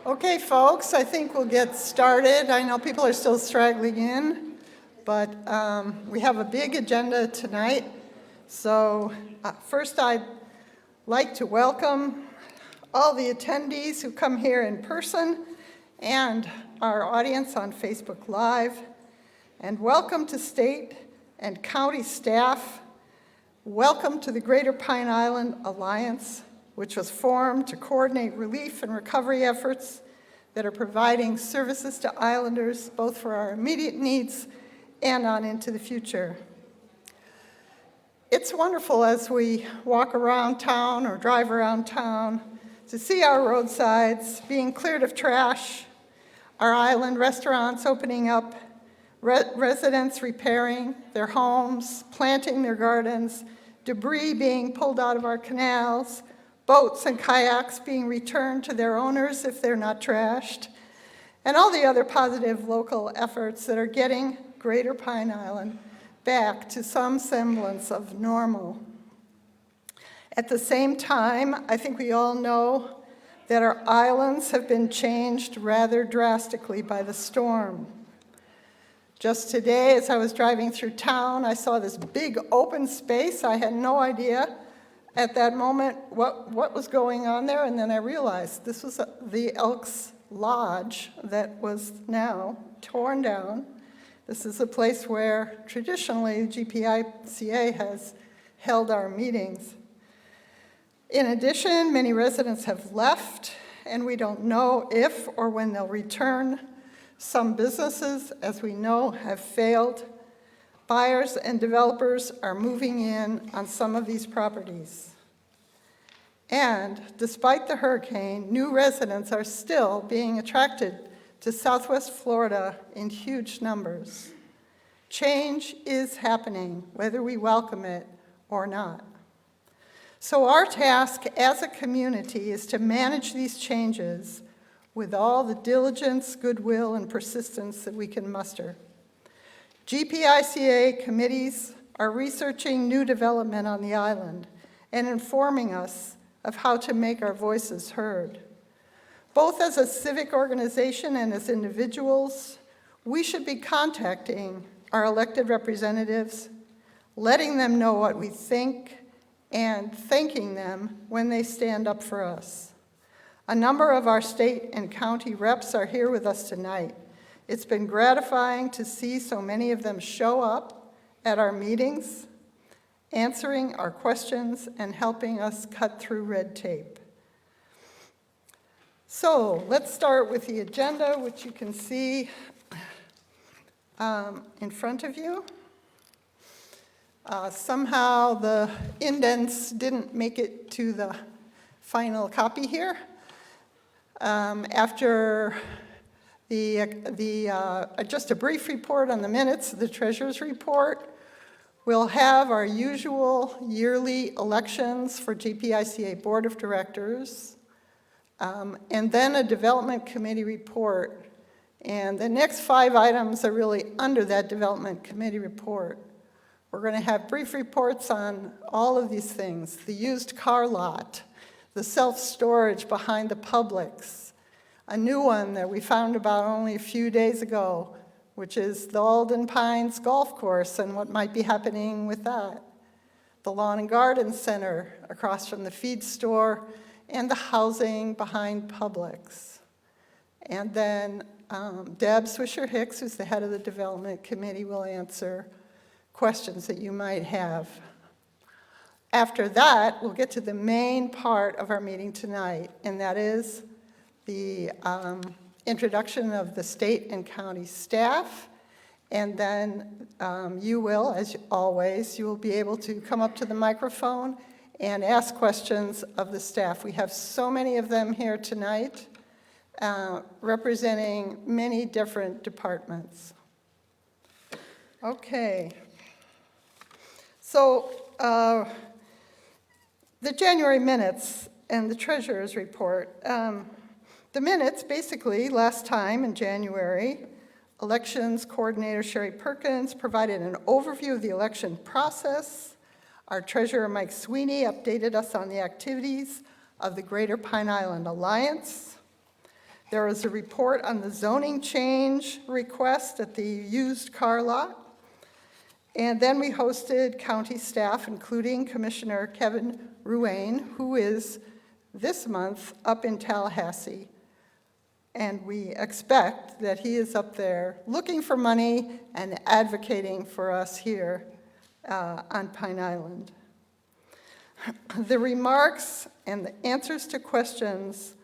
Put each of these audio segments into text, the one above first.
Okay, folks, I think we'll get started. I know people are still straggling in, but we have a big agenda tonight. So first I'd like to welcome all the attendees who come here in person and our audience on Facebook Live. And welcome to state and county staff. Welcome to the Greater Pine Island Alliance, which was formed to coordinate relief and recovery efforts that are providing services to islanders, both for our immediate needs and on into the future. It's wonderful as we walk around town or drive around town to see our roadsides being cleared of trash, our island restaurants opening up, residents repairing their homes, planting their gardens, debris being pulled out of our canals, boats and kayaks being returned to their owners if they're not trashed, and all the other positive local efforts that are getting Greater Pine Island back to some semblance of normal. At the same time, I think we all know that our islands have been changed rather drastically by the storm. Just today, as I was driving through town, I saw this big open space. I had no idea at that moment what was going on there, and then I realized this was the Elks Lodge that was now torn down. This is a place where traditionally GPICA has held our meetings. In addition, many residents have left, and we don't know if or when they'll return. Some businesses, as we know, have failed. Buyers and developers are moving in on some of these properties. And despite the hurricane, new residents are still being attracted to Southwest Florida in huge numbers. Change is happening, whether we welcome it or not. So our task as a community is to manage these changes with all the diligence, goodwill, and persistence that we can muster. GPICA committees are researching new development on the island and informing us of how to make our voices heard. Both as a civic organization and as individuals, we should be contacting our elected representatives, letting them know what we think, and thanking them when they stand up for us. A number of our state and county reps are here with us tonight. It's been gratifying to see so many of them show up at our meetings, answering our questions and helping us cut through red tape. So let's start with the agenda, which you can see in front of you. Somehow the indents didn't make it to the final copy here. After just a brief report on the minutes of the treasurer's report, we'll have our usual yearly elections for GPICA Board of Directors, and then a development committee report. And the next 5 items are really under that development committee report. We're going to have brief reports on all of these things: the used car lot, the self-storage behind the Publix, a new one that we found about only a few days ago, which is the Alden Pines Golf Course and what might be happening with that, the Lawn and Garden Center across from the feed store, and the housing behind Publix. And then Deb Swisher-Hicks, who's the head of the development committee, will answer questions that you might have. After that, we'll get to the main part of our meeting tonight, and that is the introduction of the state and county staff. And then you will, as always, you will be able to come up to the microphone and ask questions of the staff. We have so many of them here tonight, representing many different departments. Okay. So the January minutes and the treasurer's report. The minutes, basically, last time in January, elections coordinator Sherry Perkins provided an overview of the election process. Our treasurer Mike Sweeney updated us on the activities of the Greater Pine Island Alliance. There was a report on the zoning change request at the used car lot. And then we hosted county staff, including Commissioner Kevin Ruane, who is this month up in Tallahassee. And we expect that he is up there looking for money and advocating for us here on Pine Island. The remarks and the answers to questions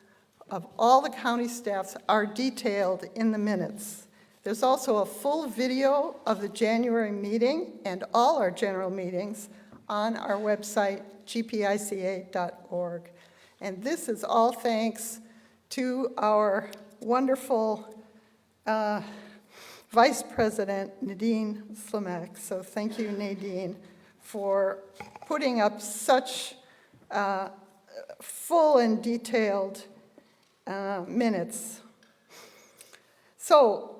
of all the county staffs are detailed in the minutes. There's also a full video of the January meeting and all our general meetings on our website, gpica.org. And this is all thanks to our wonderful Vice President, Nadine Slimek. So thank you, Nadine, for putting up such full and detailed minutes. So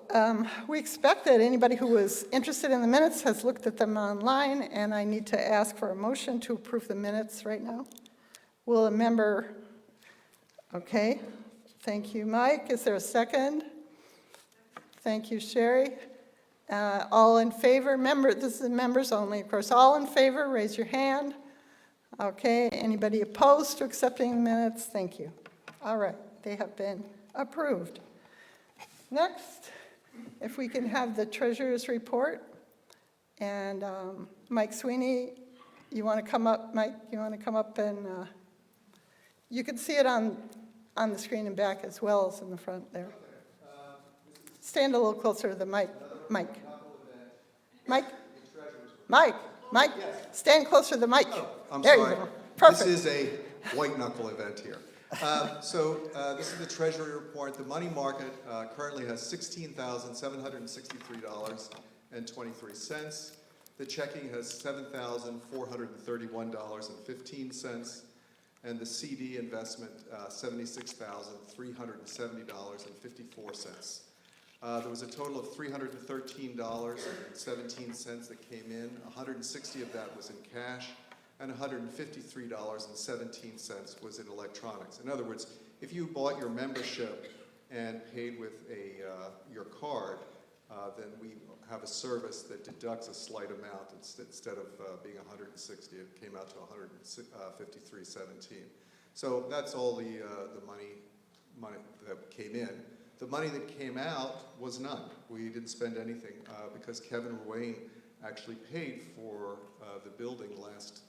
we expect that anybody who was interested in the minutes has looked at them online, and I need to ask for a motion to approve the minutes right now. Will a member, okay, thank you, Mike. Is there a second? Thank you, Sherry. All in favor? This is members only, of course. All in favor, raise your hand. Okay, anybody opposed to accepting the minutes? Thank you. All right, they have been approved. Next, if we can have the treasurer's report. And Mike Sweeney, you want to come up, Mike? You want to come up and you can see it on the screen and back as well as in the front there. Stand a little closer to the mic. Mike. Stand closer to the mic. Oh, I'm there sorry. You go. Perfect. This is a white knuckle event here. This is the Treasury report. The money market currently has $16,763.23. The checking has $7,431.15. And the CD investment, $76,370.54. There was a total of $313.17 that came in. $160 of that was in cash, and $153.17 was in electronics. In other words, if you bought your membership and paid with your card, then we have a service that deducts a slight amount. Instead of being $160, it came out to $153.17. So that's all the money that came in. The money that came out was none. We didn't spend anything because Kevin Ruane actually paid for the building last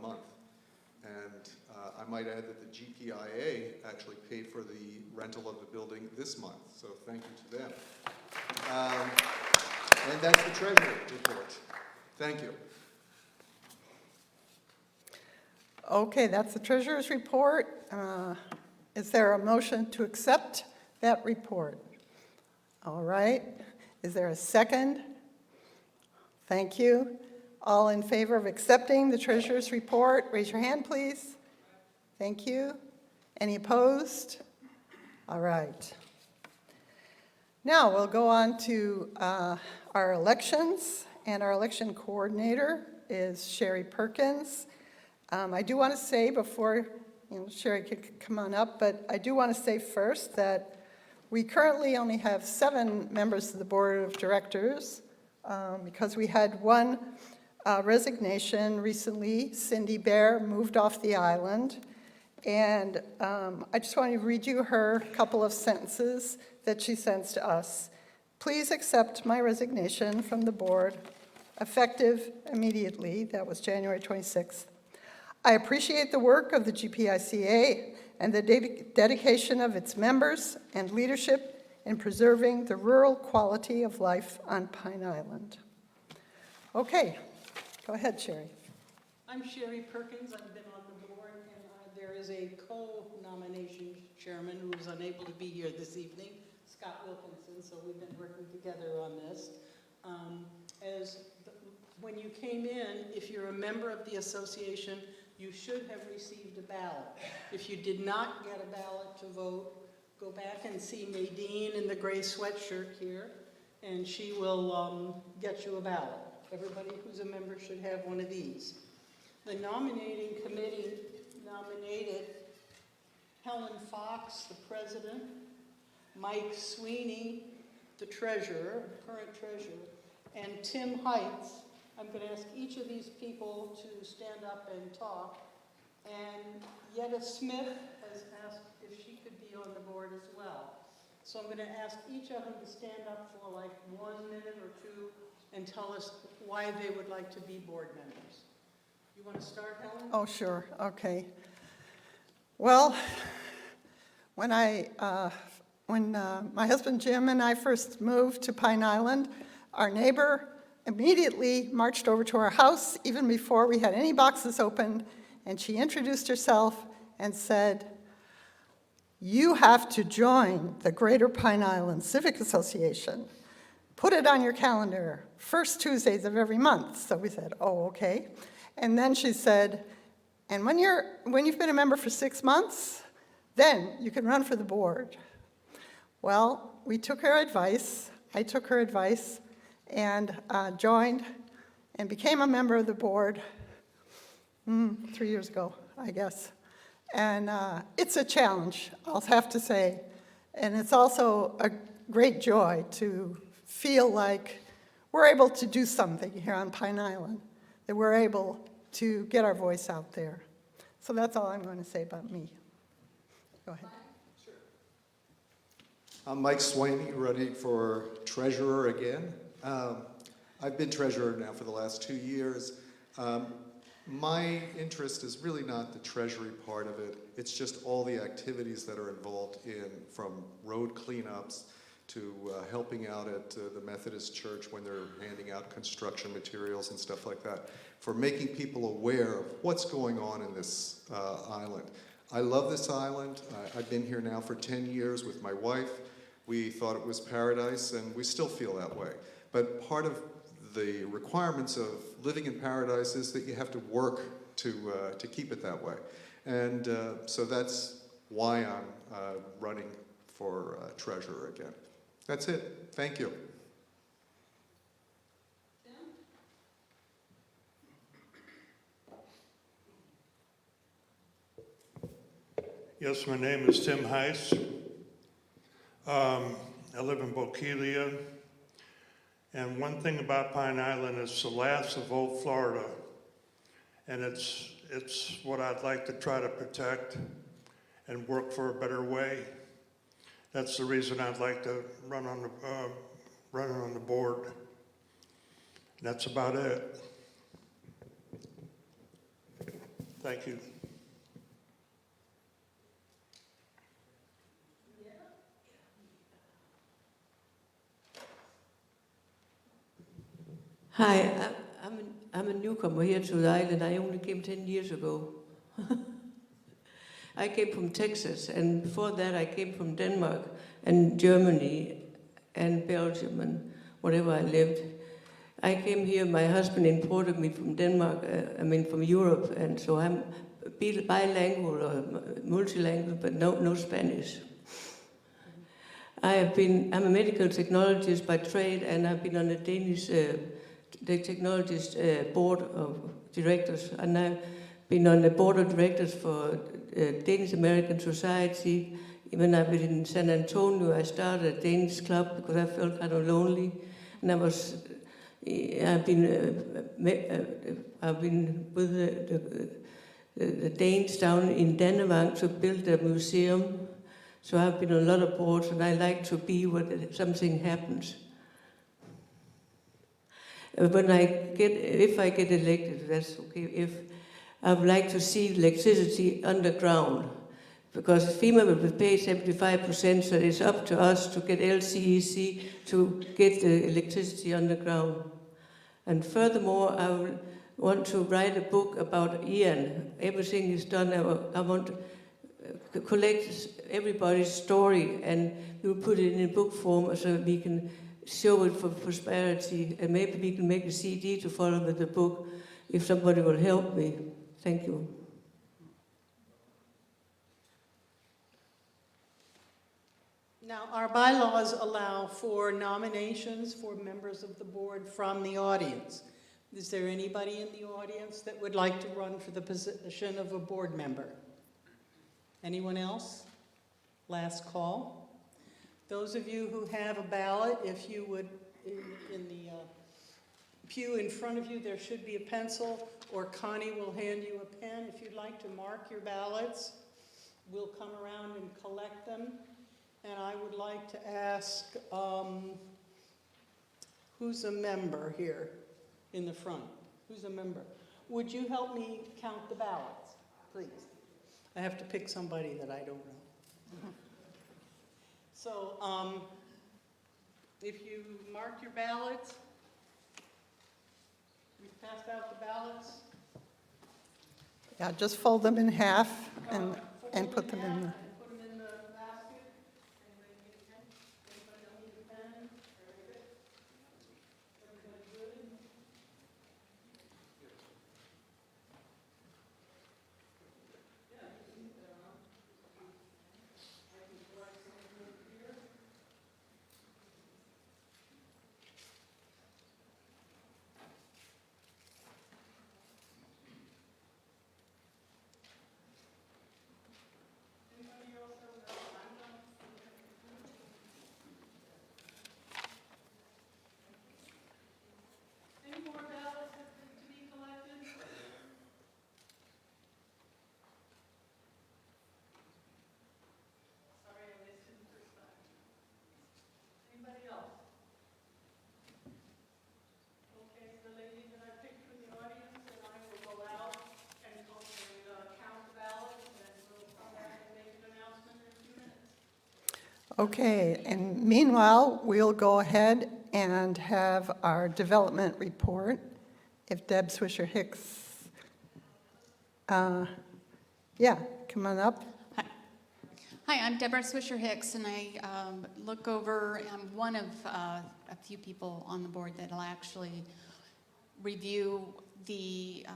month. And I might add that the GPIA actually paid for the rental of the building this month. So thank you to them. And that's the Treasury report. Thank you. Okay, that's the treasurer's report. Is there a motion to accept that report? All right. Is there a second? Thank you. All in favor of accepting the treasurer's report, raise your hand, please. Thank you. Any opposed? All right. Now we'll go on to our elections, and our election coordinator is Sherry Perkins. I do want to say before Sherry could come on up, but I do want to say first that we currently only have 7 members of the board of directors because we had one resignation recently. Cindy Bear moved off the island, and I just want to read you her couple of sentences that she sends to us. Please accept my resignation from the board, effective immediately. That was January 26th. I appreciate the work of the GPICA and the dedication of its members and leadership in preserving the rural quality of life on Pine Island. Okay, go ahead, Sherry. I'm Sherry Perkins. I've been on the board, and there is a co-nomination chairman who is unable to be here this evening, Scott Wilkinson, so we've been working together on this. When you came in, if you're a member of the association, you should have received a ballot. If you did not get a ballot to vote, go back and see Nadine in the gray sweatshirt here, and she will get you a ballot. Everybody who's a member should have one of these. The nominating committee nominated Helen Fox, the president, Mike Sweeney, the treasurer, current treasurer, and Tim Heights. I'm going to ask each of these people to stand up and talk. And Yetta Smith has asked if she could be on the board as well. So I'm going to ask each of them to stand up for like 1 minute or two and tell us why they would like to be board members. You want to start, Helen? Oh, sure, okay. Well, when my husband Jim and I first moved to Pine Island, our neighbor immediately marched over to our house, even before we had any boxes opened, and she introduced herself and said, "You have to join the Greater Pine Island Civic Association. Put it on your calendar, first Tuesdays of every month." So we said, "Oh, okay." And then she said, "And when you've been a member for 6 months, then you can run for the board." Well, we took her advice. I took her advice and joined and became a member of the board 3 years ago, I guess. And it's a challenge, I'll have to say. And it's also a great joy to feel like we're able to do something here on Pine Island, that we're able to get our voice out there. So that's all I'm going to say about me. Go ahead. I'm Mike Sweeney, running for treasurer again. I've been treasurer now for the last 2 years. My interest is really not the treasury part of it. It's just all the activities that are involved in, from road cleanups to helping out at the Methodist church when they're handing out construction materials and stuff like that, for making people aware of what's going on in this island. I love this island. I've been here now for 10 years with my wife. We thought it was paradise, and we still feel that way. But part of the requirements of living in paradise is that you have to work to keep it that way. And so that's why I'm running for treasurer again. That's it. Thank you. Yes, my name is Tim Heiss. I live in Bokeelia. And one thing about Pine Island is the last of old Florida. And it's what I'd like to try to protect and work for a better way. That's the reason I'd like to run on the board. That's about it. Thank you. Hi, I'm a newcomer here to the island. I only came 10 years ago. I came from Texas, and before that I came from Denmark and Germany and Belgium and wherever I lived. I came here, my husband imported me from Denmark, from Europe, and so I'm bilingual or multilingual, but no Spanish. I'm a medical technologist by trade, and I've been on the Danish the technologist board of directors, and I've been on the board of directors for Danish American Society. When I've been in San Antonio, I started a Danish club because I felt kind of lonely, and I've been with the Danes down in Dannevirke to build a museum. So I've been on a lot of boards, and I like to be when something happens. If I get elected, that's okay. I would like to see electricity underground, because FEMA will pay 75%, so it's up to us to get LCEC to get the electricity underground. And furthermore, I want to write a book about Ian. Everything is done. I want to collect everybody's story, and we'll put it in a book form so we can show it for prosperity, and maybe we can make a CD to follow with the book if somebody will help me. Thank you. Now, our bylaws allow for nominations for members of the board from the audience. Is there anybody in the audience that would like to run for the position of a board member? Anyone else? Last call. Those of you who have a ballot, if you would, in the pew in front of you, there should be a pencil, or Connie will hand you a pen if you'd like to mark your ballots. We'll come around and collect them. And I would like to ask, who's a member here in the front? Who's a member? Would you help me count the ballots, please? I have to pick somebody that I don't know. So, if you mark your ballots, we've passed out the ballots. Yeah, just fold them in half and Fold put them in half the... and put them in the basket. Anybody need a pen? Anybody don't need a pen? Very good. Everybody good? Any more ballots to be collected? Sorry, I missed it the first time. Anybody else? Okay, the lady that I picked from the audience, and I will go out and count the ballots, and we'll come back and make an announcement in a few minutes. Okay, and meanwhile, we'll go ahead and have our development report. If Deb Swisher-Hicks, yeah, come on up. Hi, I'm Deborah Swisher-Hicks, and I look over, I'm one of a few people on the board that will actually review the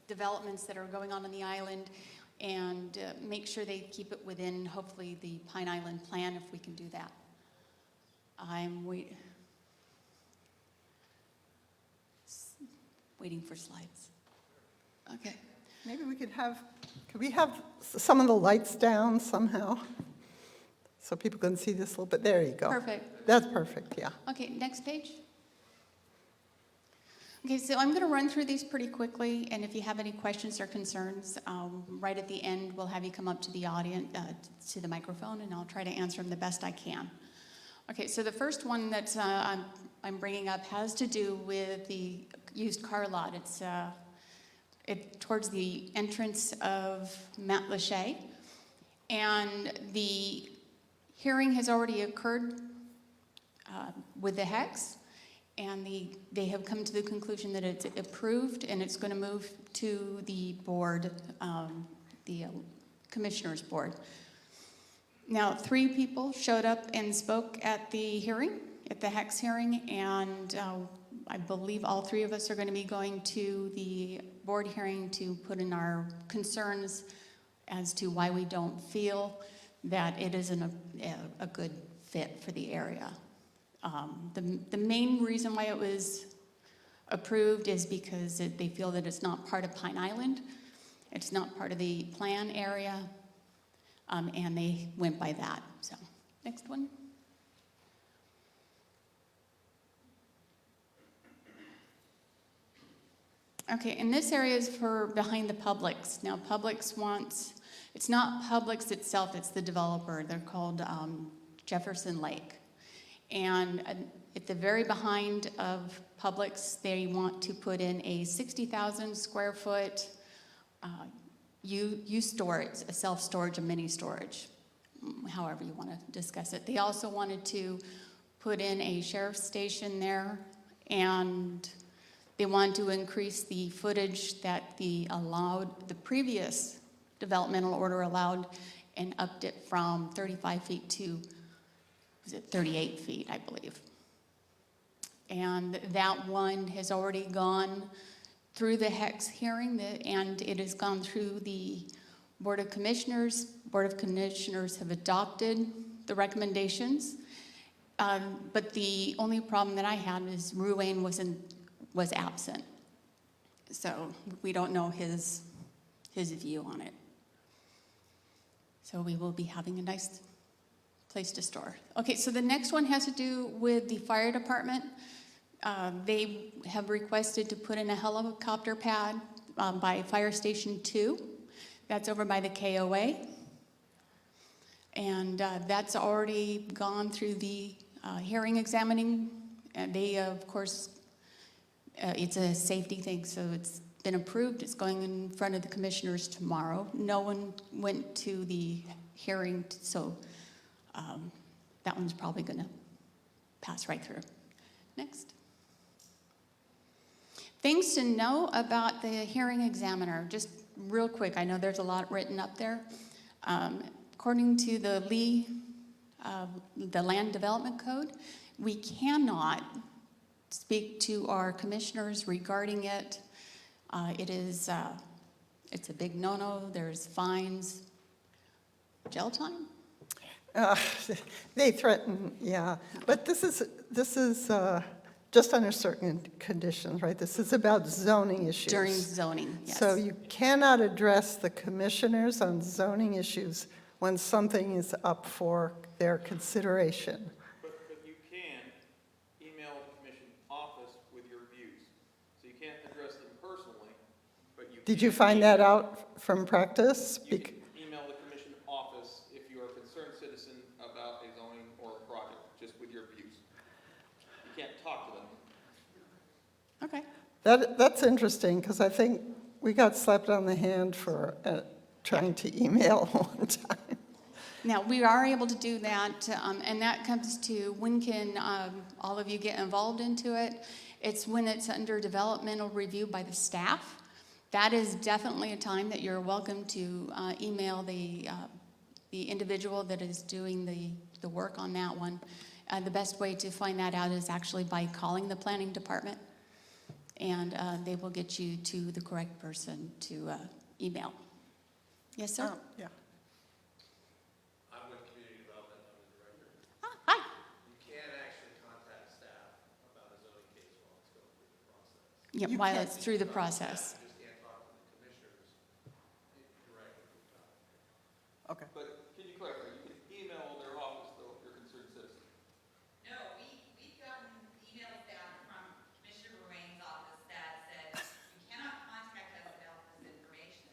developments that are going on the island and make sure they keep it within, hopefully, the Pine Island plan, if we can do that. I'm waiting for slides. Okay. Maybe we could we have some of the lights down somehow? So people can see this a little bit. There you go. Perfect. That's perfect, yeah. Okay, next page. Okay, so I'm going to run through these pretty quickly, and if you have any questions or concerns, right at the end, we'll have you come up to the audience, to the microphone, and I'll try to answer them the best I can. Okay, so the first one that I'm bringing up has to do with the used car lot. It's towards the entrance of Mount Lachey, and the hearing has already occurred with the HECS, and they have come to the conclusion that it's approved, and it's going to move to the board, the commissioners board. Now, 3 people showed up and spoke at the hearing, at the HECS hearing, and I believe all 3 of us are going to be going to the board hearing to put in our concerns as to why we don't feel that it isn't a good fit for the area. The main reason why it was approved is because they feel that it's not part of Pine Island, it's not part of the plan area, and they went by that. So, next one. Okay, and this area is for behind the Publix. Now, Publix wants, it's not Publix itself, it's the developer. They're called Jefferson Lake. And at the very behind of Publix, they want to put in a 60,000 square foot storage, a self-storage, a mini storage, however you want to discuss it. They also wanted to put in a sheriff's station there, and they wanted to increase the footage that the previous developmental order allowed, and upped it from 35 feet to, was it 38 feet, I believe. And that one has already gone through the HECS hearing, and it has gone through the Board of Commissioners. Board of Commissioners have adopted the recommendations, but the only problem that I had is Ruane was absent, so we don't know his view on it. So we will be having a nice place to store. Okay, so the next one has to do with the fire department. They have requested to put in a helicopter pad by Fire Station 2. That's over by the KOA. And that's already gone through the hearing examining. And they, of course, it's a safety thing, so it's been approved. It's going in front of the commissioners tomorrow. No one went to the hearing, so that one's probably going to pass right through. Next. Things to know about the hearing examiner, just real quick. I know there's a lot written up there. According to the Land Development Code, we cannot speak to our commissioners regarding it. It's a big no-no. There's fines, jail time. They threaten, yeah, but this is just under certain conditions, right? This is about zoning issues. During zoning, yes. So you cannot address the commissioners on zoning issues when something is up for their consideration. But you can email the commission office with your views. So you can't address them personally, but you Did can you find that out from practice? You can email the commission office if you are a concerned citizen about a zoning or a project, just with your views. You can't talk to them. Okay. That's interesting, because I think we got slapped on the hand for trying to email one time. Now, we are able to do that, and that comes to when can all of you get involved into it. It's when it's under developmental review by the staff. That is definitely a time that you're welcome to email the individual that is doing the work on that one. The best way to find that out is actually by calling the planning department, and they will get you to the correct person to email. Yes, sir? Yeah. I'm with community development, I'm the director. Hi. You can actually contact staff about a zoning case while it's going through the process. Yeah, while it's through the process. You just can't talk to the commissioners directly about it. Okay. But can you clarify, you can email their office though if you're a concerned citizen? No, we've gotten emails down from Commissioner Ruane's office that said, you cannot contact us about this information.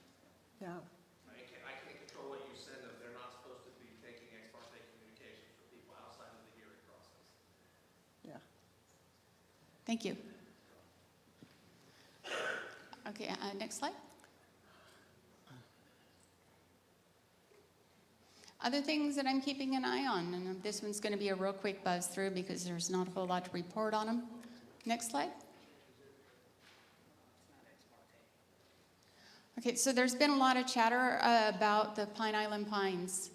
Yeah. I can't control what you send them. They're not supposed to be taking ex parte communications from people outside of the hearing process. Yeah. Thank you. Okay, next slide. Other things that I'm keeping an eye on, and this one's going to be a real quick buzz through because there's not a whole lot to report on them. Next slide. Okay, so there's been a lot of chatter about the Pine Island Pines.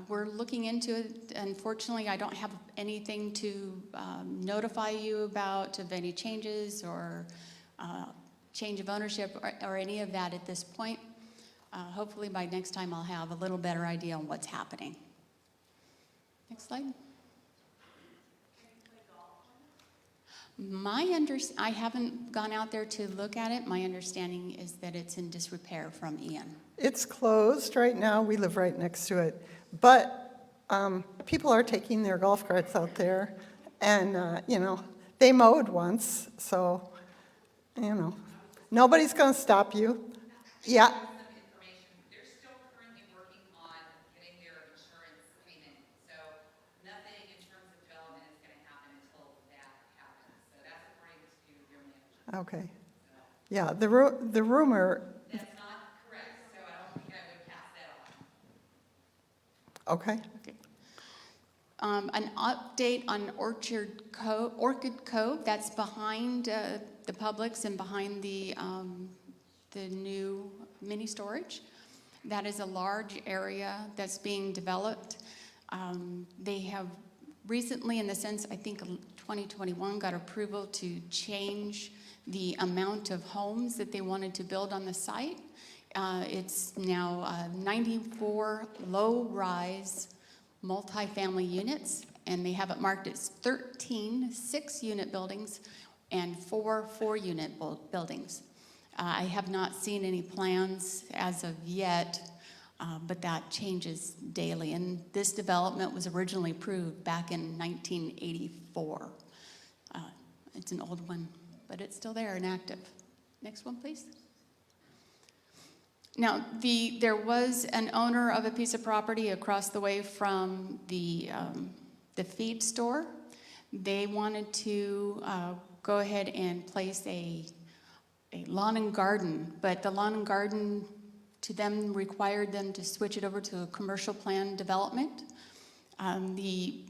We're looking into it. Unfortunately, I don't have anything to notify you about of any changes or change of ownership or any of that at this point. Hopefully by next time I'll have a little better idea on what's happening. Next slide. I haven't gone out there to look at it. My understanding is that it's in disrepair from Ian. It's closed right now. We live right next to it. But people are taking their golf carts out there. And, they mowed once. So, nobody's going to stop you. Yeah. Some information, they're still currently working on getting their insurance payment. So nothing in terms of development is going to happen until that happens. So that's according to your manager. Okay. Yeah, the rumor, That's not correct, so I don't think I would pass that on. okay. Okay. An update on Orchid Cove, that's behind the Publix and behind the new mini storage. That is a large area that's being developed. They have recently, in the sense, I think 2021, got approval to change the amount of homes that they wanted to build on the site. It's now 94 low-rise multifamily units, and they have it marked as 13 6-unit buildings and 4 4-unit buildings. I have not seen any plans as of yet but that changes daily. And this development was originally approved back in 1984. It's an old one, but it's still there and active. Next one, please. Now, there was an owner of a piece of property across the way from the feed store. They wanted to go ahead and place a lawn and garden, but the lawn and garden to them required them to switch it over to a commercial plan development. The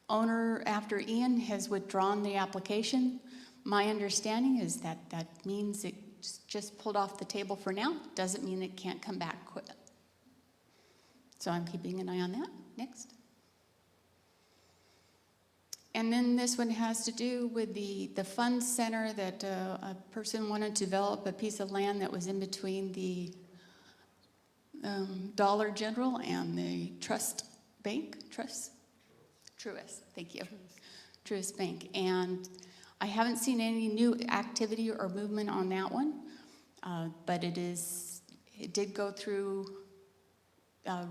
owner, after Ian, has withdrawn the application. My understanding is that that means it's just pulled off the table for now. Doesn't mean it can't come back quick. So I'm keeping an eye on that. Next. And then this one has to do with the fund center that a person wanted to develop a piece of land that was in between the Dollar General and the Truist, thank you. Truist Bank. And I haven't seen any new activity or movement on that one, but it did go through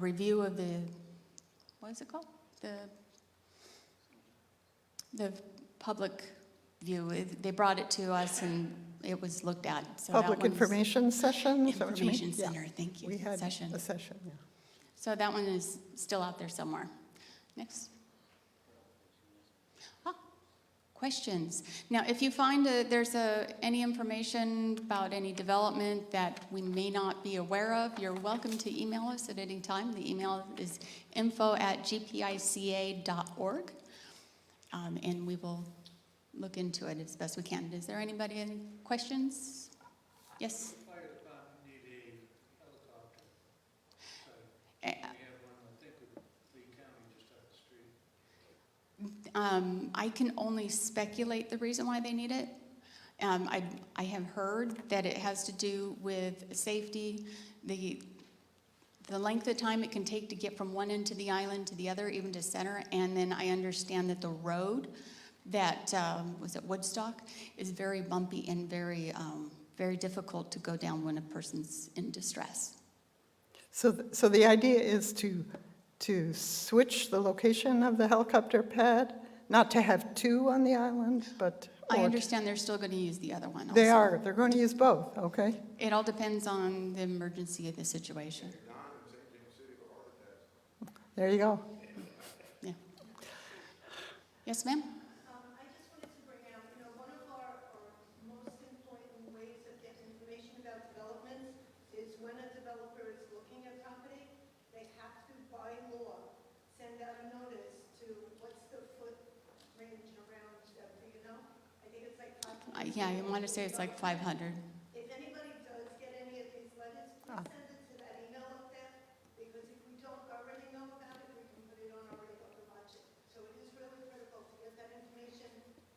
review of the, what is it called? The public view. They brought it to us and it was looked at. So Public that one's information session? Is that what you mean? Information Yeah. Center, thank you. We had Session. a session, yeah. So that one is still out there somewhere. Next. Questions. Now, if you find there's any information about any development that we may not be aware of, you're welcome to email us at any time. The email is info@gpica.org, and we will look into it as best we can. Is there anybody any questions? Yes? Fire department need a helicopter. So Uh, we have one, I think, with Lee County just up the street. I can only speculate the reason why they need it. I have heard that it has to do with safety, the length of time it can take to get from one end to the island to the other, even to center, and then I understand that the road that was at Woodstock is very bumpy and very difficult to go down when a person's in distress. So the idea is to switch the location of the helicopter pad, not to have two on the island, but... I understand they're still going to use the other one also. They are. They're going to use both, okay? It all depends on the emergency of the situation. There you go. Yeah. Yes, ma'am? I just wanted to bring out, one of our most important ways of getting information about developments is when a developer is looking at property, they have to, by law, send out a notice to what's the foot range around, do you know? I think it's like 500. Yeah, I want to say it's like 500. If anybody does get any of these letters, please send it to that email up there, because if we don't already know about it, we can put it on our radar to watch it. So it is really critical to get that information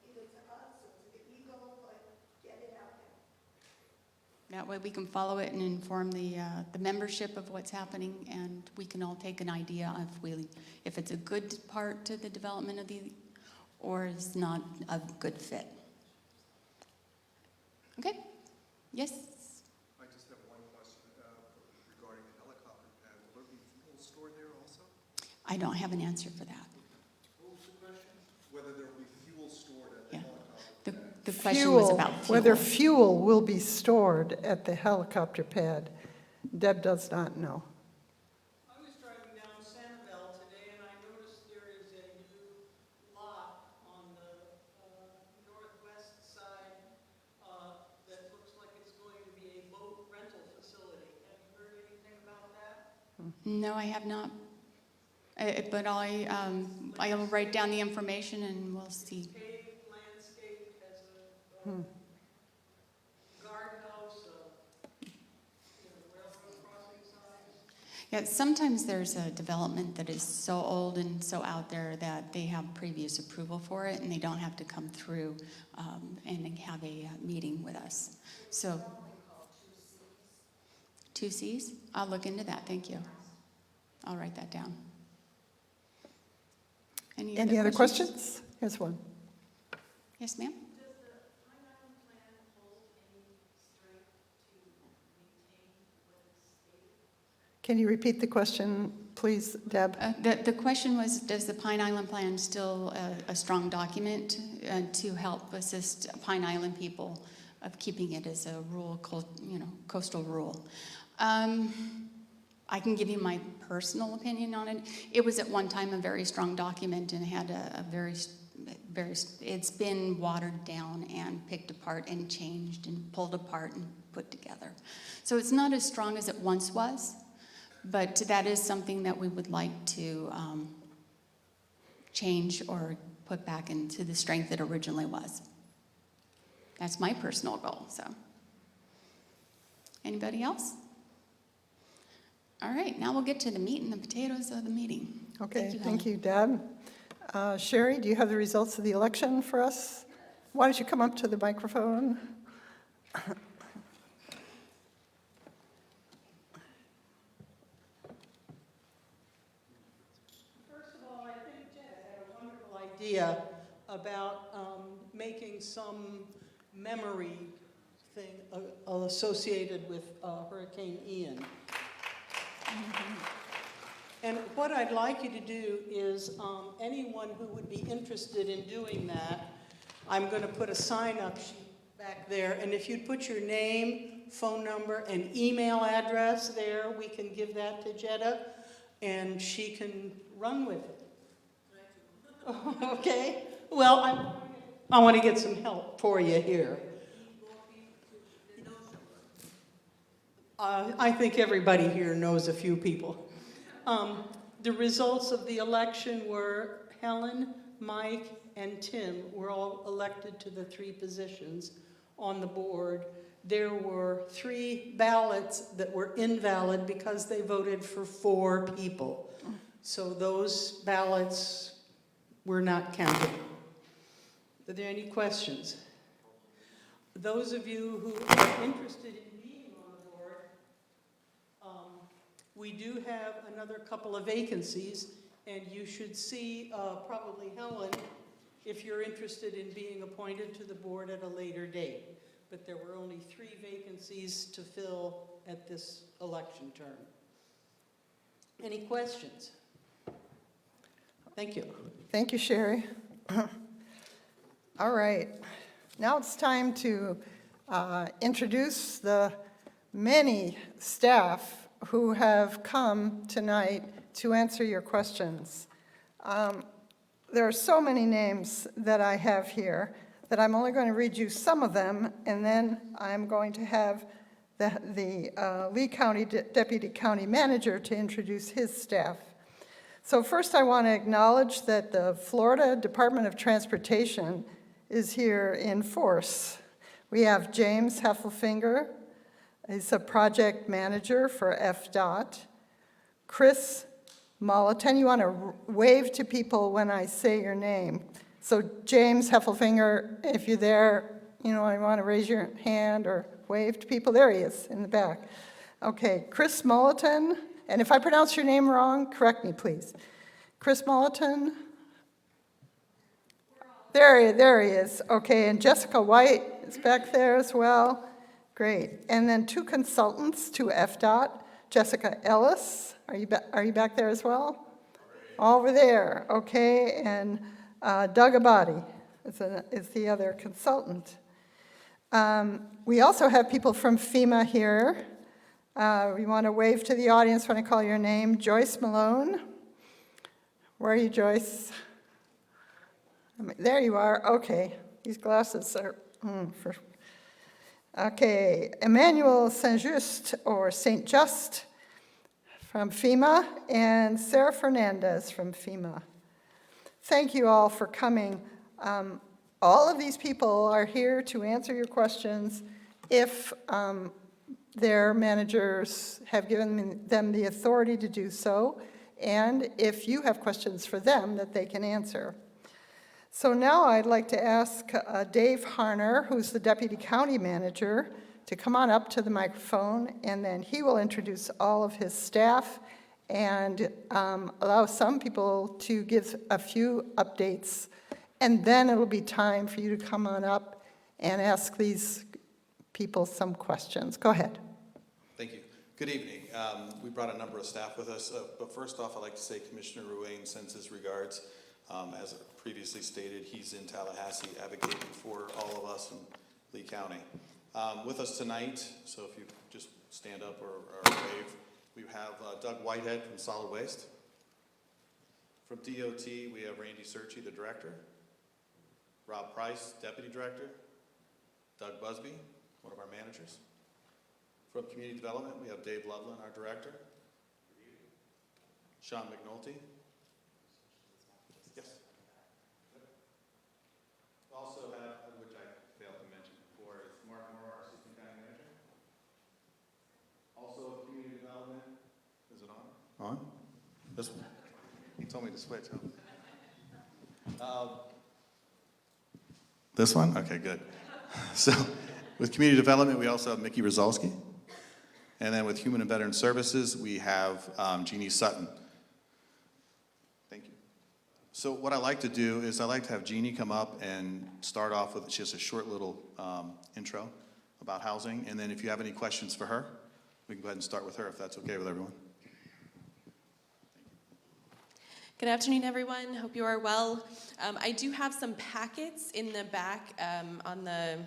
either to us or to the Eagle, but get it out there. That way we can follow it and inform the membership of what's happening, and we can all take an idea if it's a good part to the development of or is not a good fit. Okay? Yes? I just have one question regarding the helicopter pad. Will there be fuel stored there also? I don't have an answer for that. What was the question? Whether there will be fuel stored at the Yeah. helicopter pad. The question was Fuel, about fuel. whether fuel will be stored at the helicopter pad. Deb does not know. I was driving down Sanibel today, and I noticed there is a new lot on the northwest side that looks like it's going to be a boat rental facility. Have you heard anything about that? No, I have not. But I'll write down the information and we'll see. Paved landscape, has a guardhouse, railroad crossing signs. Yeah, sometimes there's a development that is so old and so out there that they have previous approval for it and they don't have to come through and have a meeting with us. So, 2 Cs? I'll look into that, thank you. I'll write that down. Any other questions? Here's one. Yes, ma'am? Does the Pine Island plan hold any strength to maintain what is stated? Can you repeat the question, please, Deb? The question was, does the Pine Island Plan still a strong document to help assist Pine Island people of keeping it as a rural, coastal rural? I can give you my personal opinion on it. It was at one time a very strong document and had a very, it's been watered down and picked apart and changed and pulled apart and put together. So it's not as strong as it once was, but that is something that we would like to change or put back into the strength it originally was. That's my personal goal, so. Anybody else? All right, now we'll get to the meat and the potatoes of the meeting. Okay, Helen. thank you, Deb. Sherry, do you have the results of the election for us? Why don't you come up to the microphone? First of all, I think Jen had a wonderful idea about making some memory thing associated with Hurricane Ian. And what I'd like you to do is, anyone who would be interested in doing that, I'm going to put a sign-up sheet back there, and if you'd put your name, phone number, and email address there, we can give that to Jetta, and she can run with it. Okay? Well, I want to get some help for you here. I think everybody here knows a few people. The results of the election were Helen, Mike, and Tim were all elected to the 3 positions on the board. There were 3 ballots that were invalid because they voted for 4 people. So those ballots were not counted. Are there any questions? Those of you who are interested in being on the board, we do have another couple of vacancies, and you should see probably Helen if you're interested in being appointed to the board at a later date. But there were only 3 vacancies to fill at this election term. Any questions? Thank you. Thank you, Sherry. All right, now it's time to introduce the many staff who have come tonight to answer your questions. There are so many names that I have here that I'm only going to read you some of them, and then I'm going to have the Lee County Deputy County Manager to introduce his staff. So first I want to acknowledge that the Florida Department of Transportation is here in force. We have James Heffelfinger. He's a project manager for FDOT. Chris Mollaton, you want to wave to people when I say your name. So James Heffelfinger, if you're there, you want to raise your hand or wave to people. There he is in the back. Okay, Chris Mollaton, and if I pronounce your name wrong, correct me, please. Chris Mollaton. There he is. Okay, and Jessica White is back there as well. Great. And then 2 consultants to FDOT. Jessica Ellis, are you back there as well? Over there, okay. And Doug Abadi is the other consultant. We also have people from FEMA here. We want to wave to the audience when I call your name. Joyce Malone. Where are you, Joyce? There you are. Okay. These glasses are for... Okay, Emmanuel Saint-Just or Saint-Just from FEMA, and Sarah Fernandez from FEMA. Thank you all for coming. All of these people are here to answer your questions if their managers have given them the authority to do so, and if you have questions for them that they can answer. So now I'd like to ask Dave Harner, who's the Deputy County Manager, to come on up to the microphone, and then he will introduce all of his staff and allow some people to give a few updates, and then it'll be time for you to come on up and ask these people some questions. Go ahead. Thank you. Good evening. We brought a number of staff with us, but first off, I'd like to say Commissioner Ruane sends his regards. As previously stated, he's in Tallahassee advocating for all of us in Lee County. With us tonight, so if you just stand up or wave, we have Doug Whitehead from Solid Waste. From DOT, we have Randy Cerche, the director. Rob Price, deputy director. Doug Busby, one of our managers. From Community Development, we have Dave Loveland, our director. Sean McNulty. Yes. Also have, which I failed to mention before, is Marc, our assistant county manager. Also Community Development. Is it on? On? This one. He told me to switch. Huh? This one? Okay, good. So with Community Development, we also have Mickey Rozalski. And then with Human and Veteran Services, we have Jeannie Sutton. Thank you. So what I like to do is I like to have Jeannie come up and start off with just a short little intro about housing. And then if you have any questions for her, we can go ahead and start with her if that's okay with everyone. Good afternoon, everyone. Hope you are well. I do have some packets in the back on the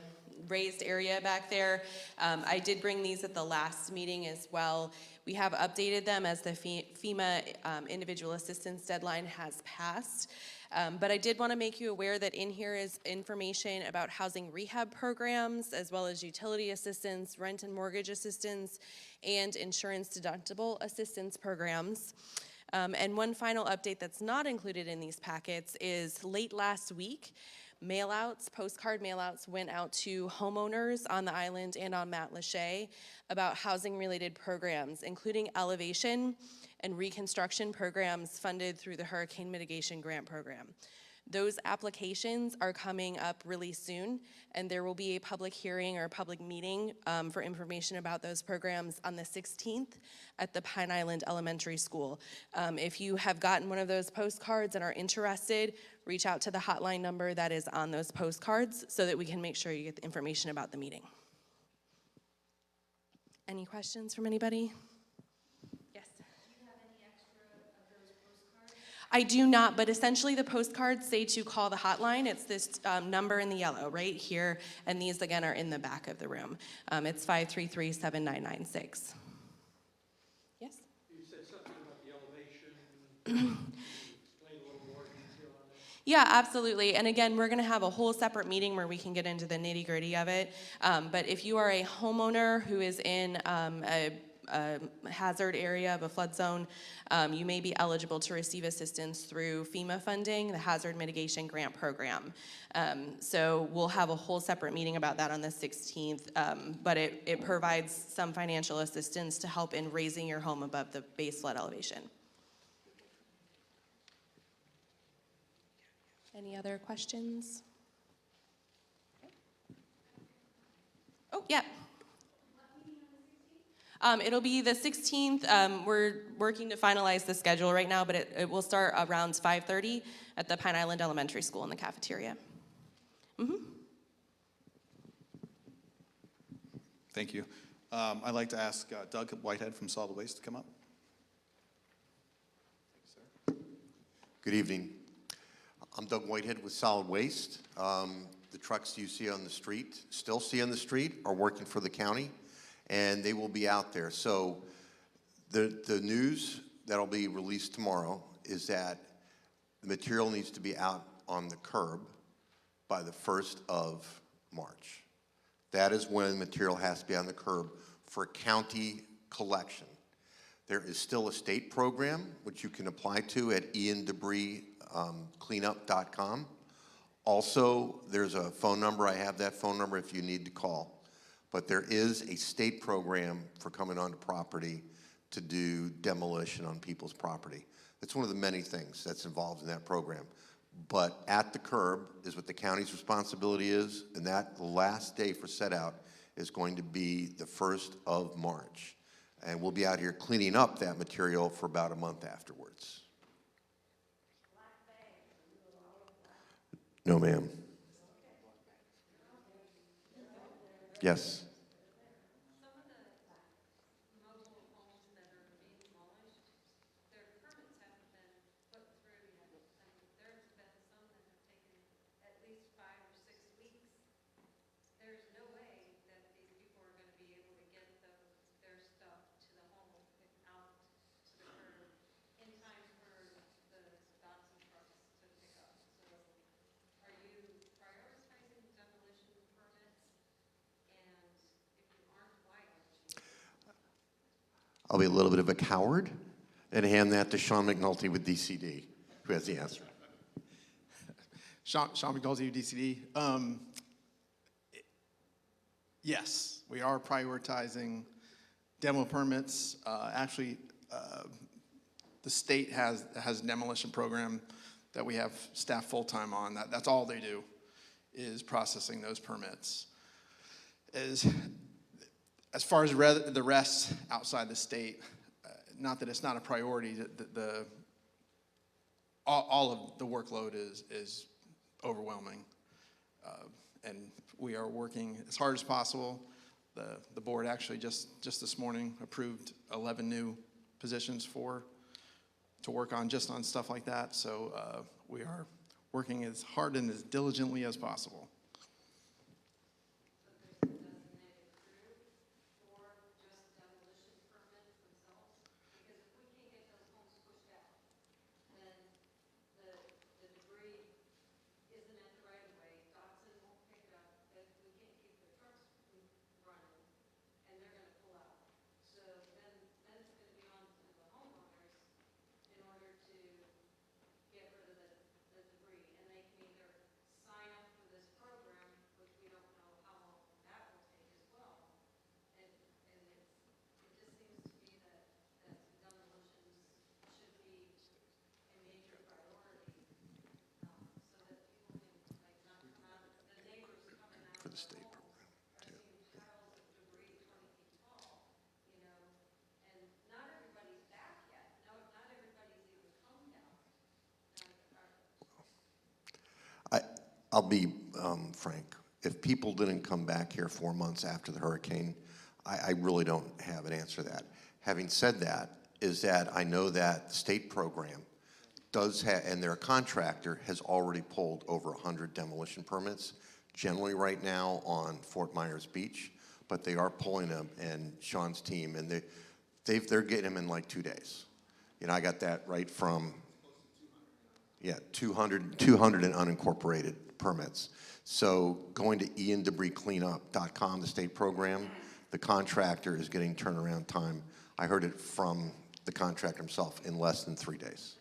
raised area back there. I did bring these at the last meeting as well. We have updated them as the FEMA individual assistance deadline has passed. But I did want to make you aware that in here is information about housing rehab programs, as well as utility assistance, rent and mortgage assistance, and insurance deductible assistance programs. And one final update that's not included in these packets is late last week, mailouts, postcard mailouts went out to homeowners on the island and on Matlacha about housing-related programs, including elevation and reconstruction programs funded through the Hurricane Mitigation Grant Program. Those applications are coming up really soon, and there will be a public hearing or a public meeting for information about those programs on the 16th at the Pine Island Elementary School. If you have gotten one of those postcards and are interested, reach out to the hotline number that is on those postcards so that we can make sure you get the information about the meeting. Any questions from anybody? Yes. I do not, but essentially the postcards say to call the hotline. It's this number in the yellow right here, and these again are in the back of the room. It's 533-7996. Yes? You said something about the elevation. Explain a little more detail on that. Yeah, absolutely. And again, we're going to have a whole separate meeting where we can get into the nitty-gritty of it. But if you are a homeowner who is in a hazard area of a flood zone, you may be eligible to receive assistance through FEMA funding, the Hazard Mitigation Grant Program. So we'll have a whole separate meeting about that on the 16th, but it provides some financial assistance to help in raising your home above the base flood elevation. Any other questions? Oh, yeah. It'll be the 16th. We're working to finalize the schedule right now, but it will start around 5:30 at the Pine Island Elementary School in the cafeteria. Mm-hmm. Thank you. I'd like to ask Doug Whitehead from Solid Waste to come up. Thank you, sir. Good evening. I'm Doug Whitehead with Solid Waste. The trucks you see on the street, still see on the street, are working for the county, and they will be out there. So the news that'll be released tomorrow is that the material needs to be out on the curb by the 1st of March. That is when material has to be on the curb for county collection. There is still a state program which you can apply to at iandebriscleanup.com. Also, there's a phone number. I have that phone number if you need to call. But there is a state program for coming onto property to do demolition on people's property. That's one of the many things that's involved in that program. But at the curb is what the county's responsibility is, and that the last day for set out is going to be the 1st of March. And we'll be out here cleaning up that material for about a month afterwards. No, ma'am. Yes. I'll be a little bit of a coward and hand that to Sean McNulty with DCD, who has the answer. Sean McNulty, DCD. Yes, we are prioritizing demo permits. Actually, the state has a demolition program that we have staff full-time on. That's all they do, is processing those permits. As far as the rest outside the state, not that it's not a priority, all of the workload is overwhelming. And we are working as hard as possible. The board actually just this morning approved 11 new positions to work on just on stuff like that. So we are working as hard and as diligently as possible. For the state program, too. I'll be frank. If people didn't come back here 4 months after the hurricane, I really don't have an answer to that. Having said that, is that I know that the state program does have, and their contractor has already pulled over 100 demolition permits, generally right now on Fort Myers Beach, but they are pulling them, and Sean's team, and they're getting them in like 2 days. You know, I got that right from, 200 in unincorporated permits. So going to iandebriscleanup.com, the state program, the contractor is getting turnaround time. I heard it from the contractor himself in less than 3 days.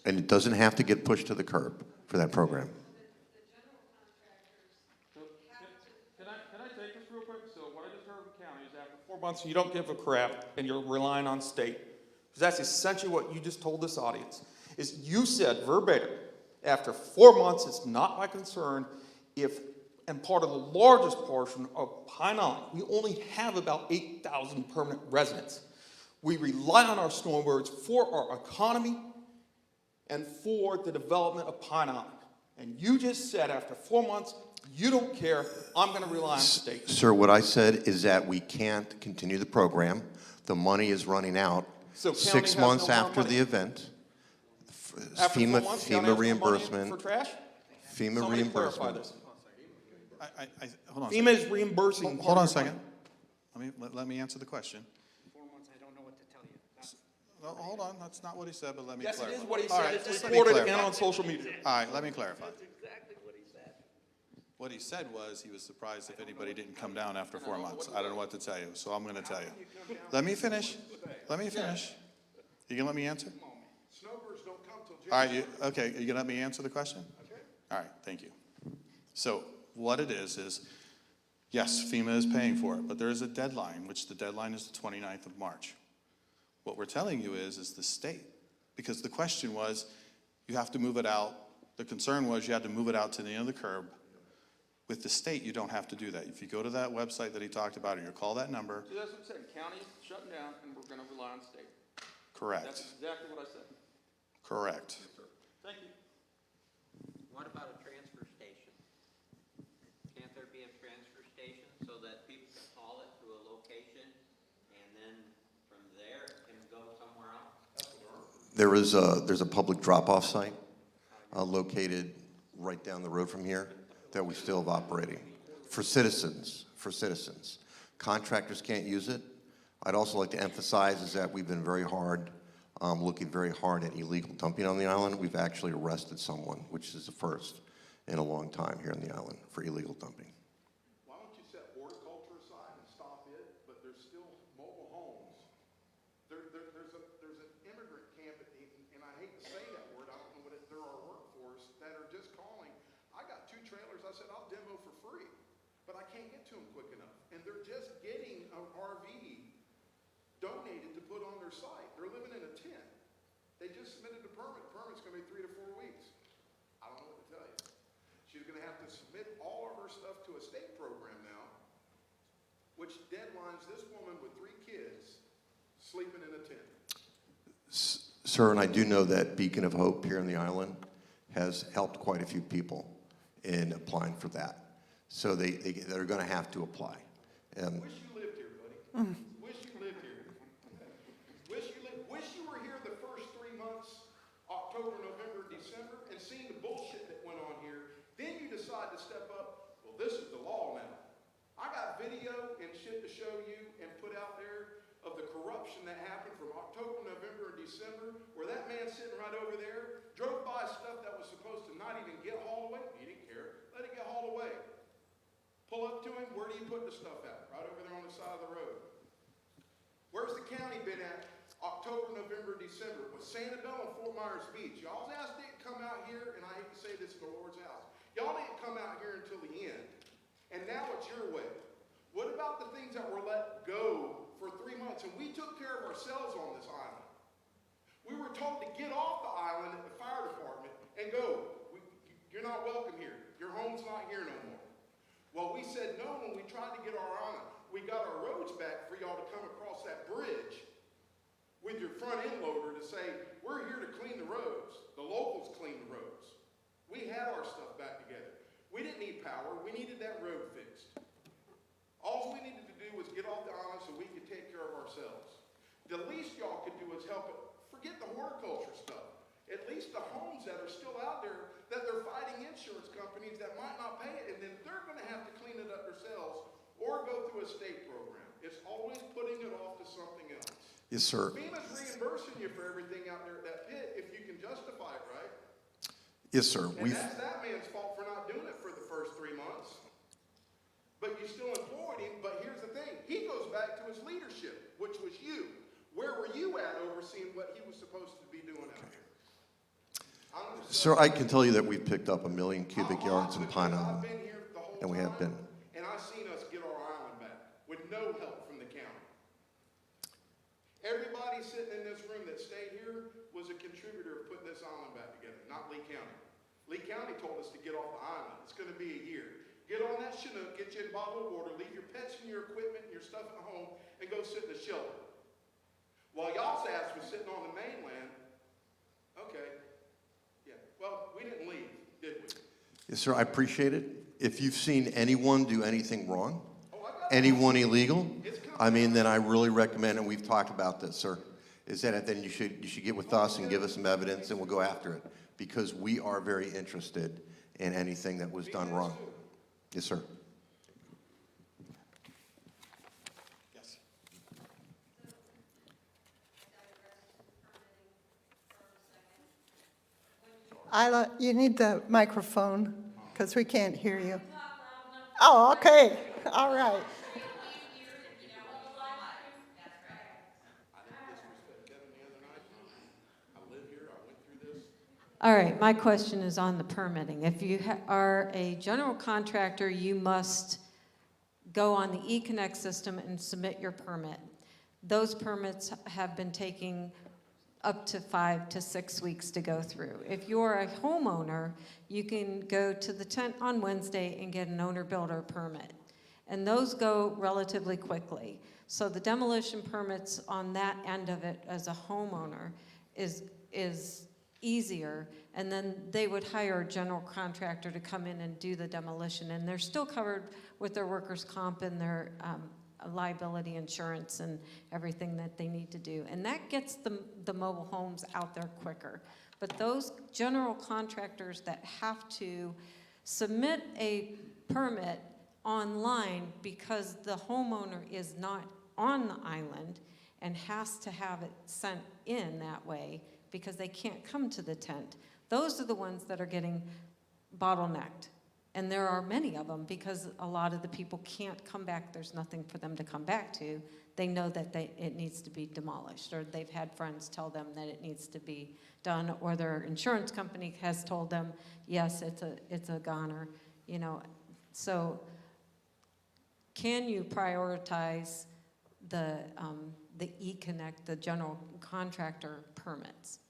And it doesn't have to get pushed to the curb for that program. Can I take this real quick? So what I just heard from county is after 4 months, you don't give a crap and you're relying on state. Because that's essentially what you just told this audience. Is you said verbatim, after 4 months, it's not my concern if, and part of the largest portion of Pine Island, we only have about 8,000 permanent residents. We rely on our snowbirds for our economy and for the development of Pine Island. And you just said after 4 months, you don't care, I'm going to rely on the state. Sir, what I said is that we can't continue the program. The money is running out So 6 county has months no more after money? the event. After 4 months, county has no money reimbursement. for trash? FEMA Somebody clarify reimbursement. this. Hold on. FEMA is reimbursing. Hold on a second. Let me answer the question. 4 months, I don't know what to tell you. Well, hold on, that's not what he said, but let me Yes, clarify. it is what he All said. right, It's just let me reported and clarify. on social media. All right, let me clarify. That's exactly what he said. What he said was he was surprised if anybody didn't come down after 4 months. I don't know what to tell you, so I'm going to tell you. Let me finish. Let me finish. You can let me answer? Snowbirds don't come till All right, okay, you can let me answer the question? All right, thank you. So what it is, yes, FEMA is paying for it, but there is a deadline, which the deadline is the 29th of March. What we're telling you is the state, because the question was, you have to move it out. The concern was you had to move it out to the end of the curb. With the state, you don't have to do that. If you go to that website that he talked about, and you call that number. So that's what I'm saying, county's shutting down and we're gonna rely on state. Correct. That's exactly what I said. Correct. Thank you. What about a transfer station? Can't there be a transfer station so that people can haul it to a location and then from there can go somewhere else? There's a public drop-off site located right down the road from here that we still have operating for citizens. Contractors can't use it. I'd also like to emphasize is that we've been very hard, looking very hard at illegal dumping on the island. We've actually arrested someone, which is the first in a long time here on the island for illegal dumping. Why don't you set horticulture aside and stop it, but there's still I said, I'll demo for free, but I can't get to them quick enough. And they're just getting an RV donated to put on their site. They're living in a tent. They just submitted a permit. Permit's gonna be 3 to 4 weeks. I don't know what to tell you. She's gonna have to submit all of her stuff to a state program now, which deadlines this woman with 3 kids sleeping in a tent. Sir, and I do know that Beacon of Hope here on the island has helped quite a few people in applying for that. So they're going to have to apply. Wish you lived here, buddy. Wish you lived here. Wish you were here the first 3 months, October, November, December, and seen the bullshit that went on here. Then you decide to step up. Well, this is the law now. I got video and shit to show you and put out there of the corruption that happened from October, November, and December, where that man sitting right over there drove by stuff that was supposed to not even get hauled away. He didn't care. Let it get hauled away. Pull up to him. Where do you put the stuff at? Right over there on the side of the road. Where's the county been at October, November, December? With Sanibel and Fort Myers Beach. Y'all's ass didn't come out here, and I hate to say this in the Lord's house. Y'all didn't come out here until the end. And now it's your way. What about the things that were let go for 3 months? And we took care of ourselves on this island. We were told to get off the island at the fire department and go. You're not welcome here. Your home's not here no more. Well, we said no when we tried to get our island. We got our roads back for y'all to come across that bridge with your front end loader to say, we're here to clean the roads. The locals clean the roads. We had our stuff back together. We didn't need power. We needed that road fixed. All we needed to do was get off the island so we could take care of ourselves. The least y'all could do is help it. Forget the horticulture stuff. At least the homes that are still out there, that they're fighting insurance companies that might not pay it, and then they're going to have to clean it up themselves or go through a state program. It's always putting it off to something else. Yes, sir. FEMA's reimbursing you for everything out there at that pit if you can justify it, right? Yes, sir. And that's that man's fault for not doing it for the first 3 months. But you still employed him, but here's the thing. He goes back to his leadership, which was you. Where were you at overseeing what he was supposed to be doing out here? Sir, I can tell you that we've picked up 1 million cubic yards in Pine Island, I've been here the whole and we have been. And I've seen us get our island back with no help from the county. Everybody sitting in this room that stayed here was a contributor of putting this island back together, not Lee County. Lee County told us to get off the island. It's going to be a year. Get on that Chinook, get you a bottle of water, leave your pets and your equipment and your stuff at home, and go sit in the shelter. While y'all's ass was sitting on the mainland, okay, yeah, well, we didn't leave, did we? Yes, sir, I appreciate it. If you've seen anyone do anything wrong, anyone illegal, I mean, then I really recommend, and we've talked about this, sir, is that then you should get with us and give us some evidence, and we'll go after it, because we are very interested in anything that was done wrong. Yes, sir. Yes. Isla, you need the microphone because we can't hear you. Oh, okay. All right. All right, my question is on the permitting. If you are a general contractor, you must go on the eConnect system and submit your permit. Those permits have been taking up to 5 to 6 weeks to go through. If you're a homeowner, you can go to the tent on Wednesday and get an owner-builder permit. And those go relatively quickly. So the demolition permits on that end of it as a homeowner is easier, and then they would hire a general contractor to come in and do the demolition, and they're still covered with their workers' comp and their liability insurance and everything that they need to do, and that gets the mobile homes out there quicker. But those general contractors that have to submit a permit online because the homeowner is not on the island and has to have it sent in that way because they can't come to the tent. Those are the ones that are getting bottlenecked. And there are many of them because a lot of the people can't come back. There's nothing for them to come back to. They know that it needs to be demolished, or they've had friends tell them that it needs to be done, or their insurance company has told them, yes, it's a goner. you know, so can you prioritize the E-Connect, the general contractor permits?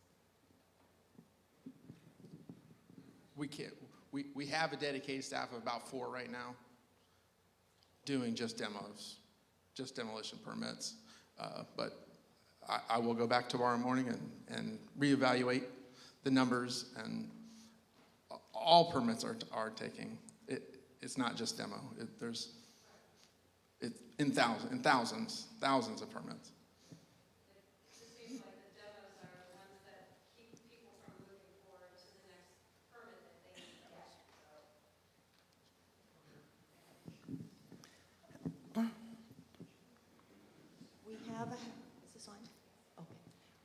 We can't, we have a dedicated staff of about 4 right now doing just demos, just demolition permits. But I will go back tomorrow morning and reevaluate the numbers, and all permits are taking. It's not just demo. It's in thousands of permits.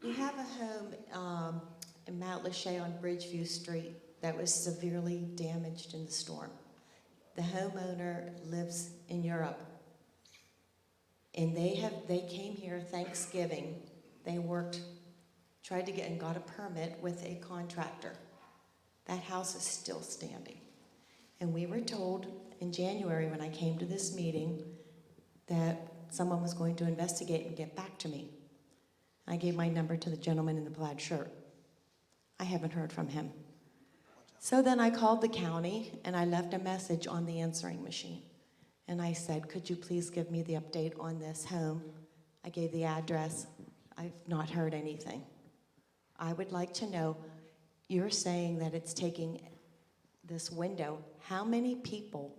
We have a home in Mount Lachey on Bridgeview Street that was severely damaged in the storm. The homeowner lives in Europe, and they came here Thanksgiving. They tried to get and got a permit with a contractor. That house is still standing. And we were told in January when I came to this meeting that someone was going to investigate and get back to me. I gave my number to the gentleman in the plaid shirt. I haven't heard from him. So then I called the county and I left a message on the answering machine. And I said, could you please give me the update on this home? I gave the address. I've not heard anything. I would like to know, you're saying that it's taking this window. How many people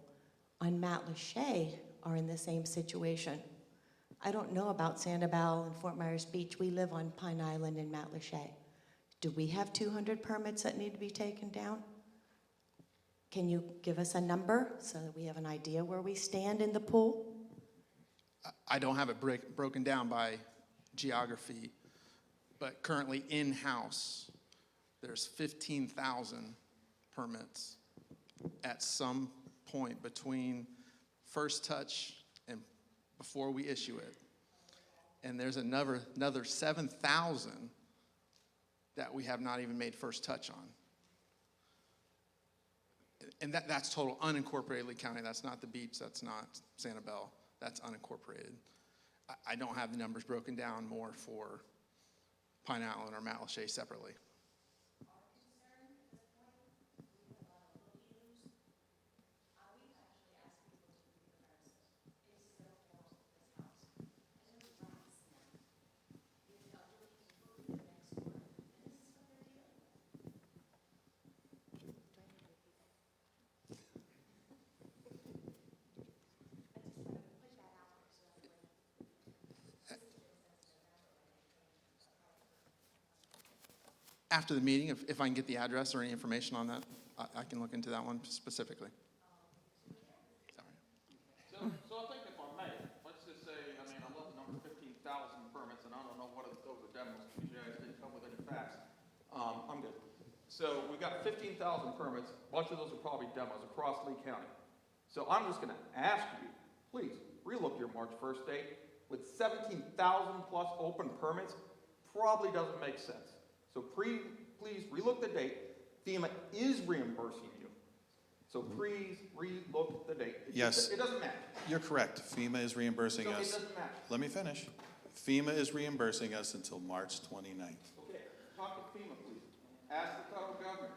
on Mount Lachey are in the same situation? I don't know about Sanibel and Fort Myers Beach. We live on Pine Island in Mount Lachey. Do we have 200 permits that need to be taken down? Can you give us a number so that we have an idea where we stand in the pool? I don't have it broken down by geography, but currently in-house, there's 15,000 permits at some point between first touch and before we issue it. And there's another 7,000 that we have not even made first touch on. And that's total unincorporated Lee County. That's not the beach, that's not Sanibel, that's unincorporated. I don't have the numbers broken down more for Pine Island or Mount Lachey separately. After the meeting, if I can get the address or any information on that, I can look into that one specifically. So I think if I may, let's just say, I mean, I love the number 15,000 permits, and I don't know what of those are demos, because you guys didn't come with any facts. I'm good. So we've got 15,000 permits. A bunch of those are probably demos across Lee County. So I'm just going to ask you, please, relook your March 1st date. With 17,000 plus open permits, probably doesn't make sense. So please relook the date. FEMA is reimbursing you. So please relook the date. Yes. It doesn't matter. You're correct. FEMA is reimbursing So us. it doesn't matter. Let me finish. FEMA is reimbursing us until March 29th. Okay, talk to FEMA, please. Ask the federal government.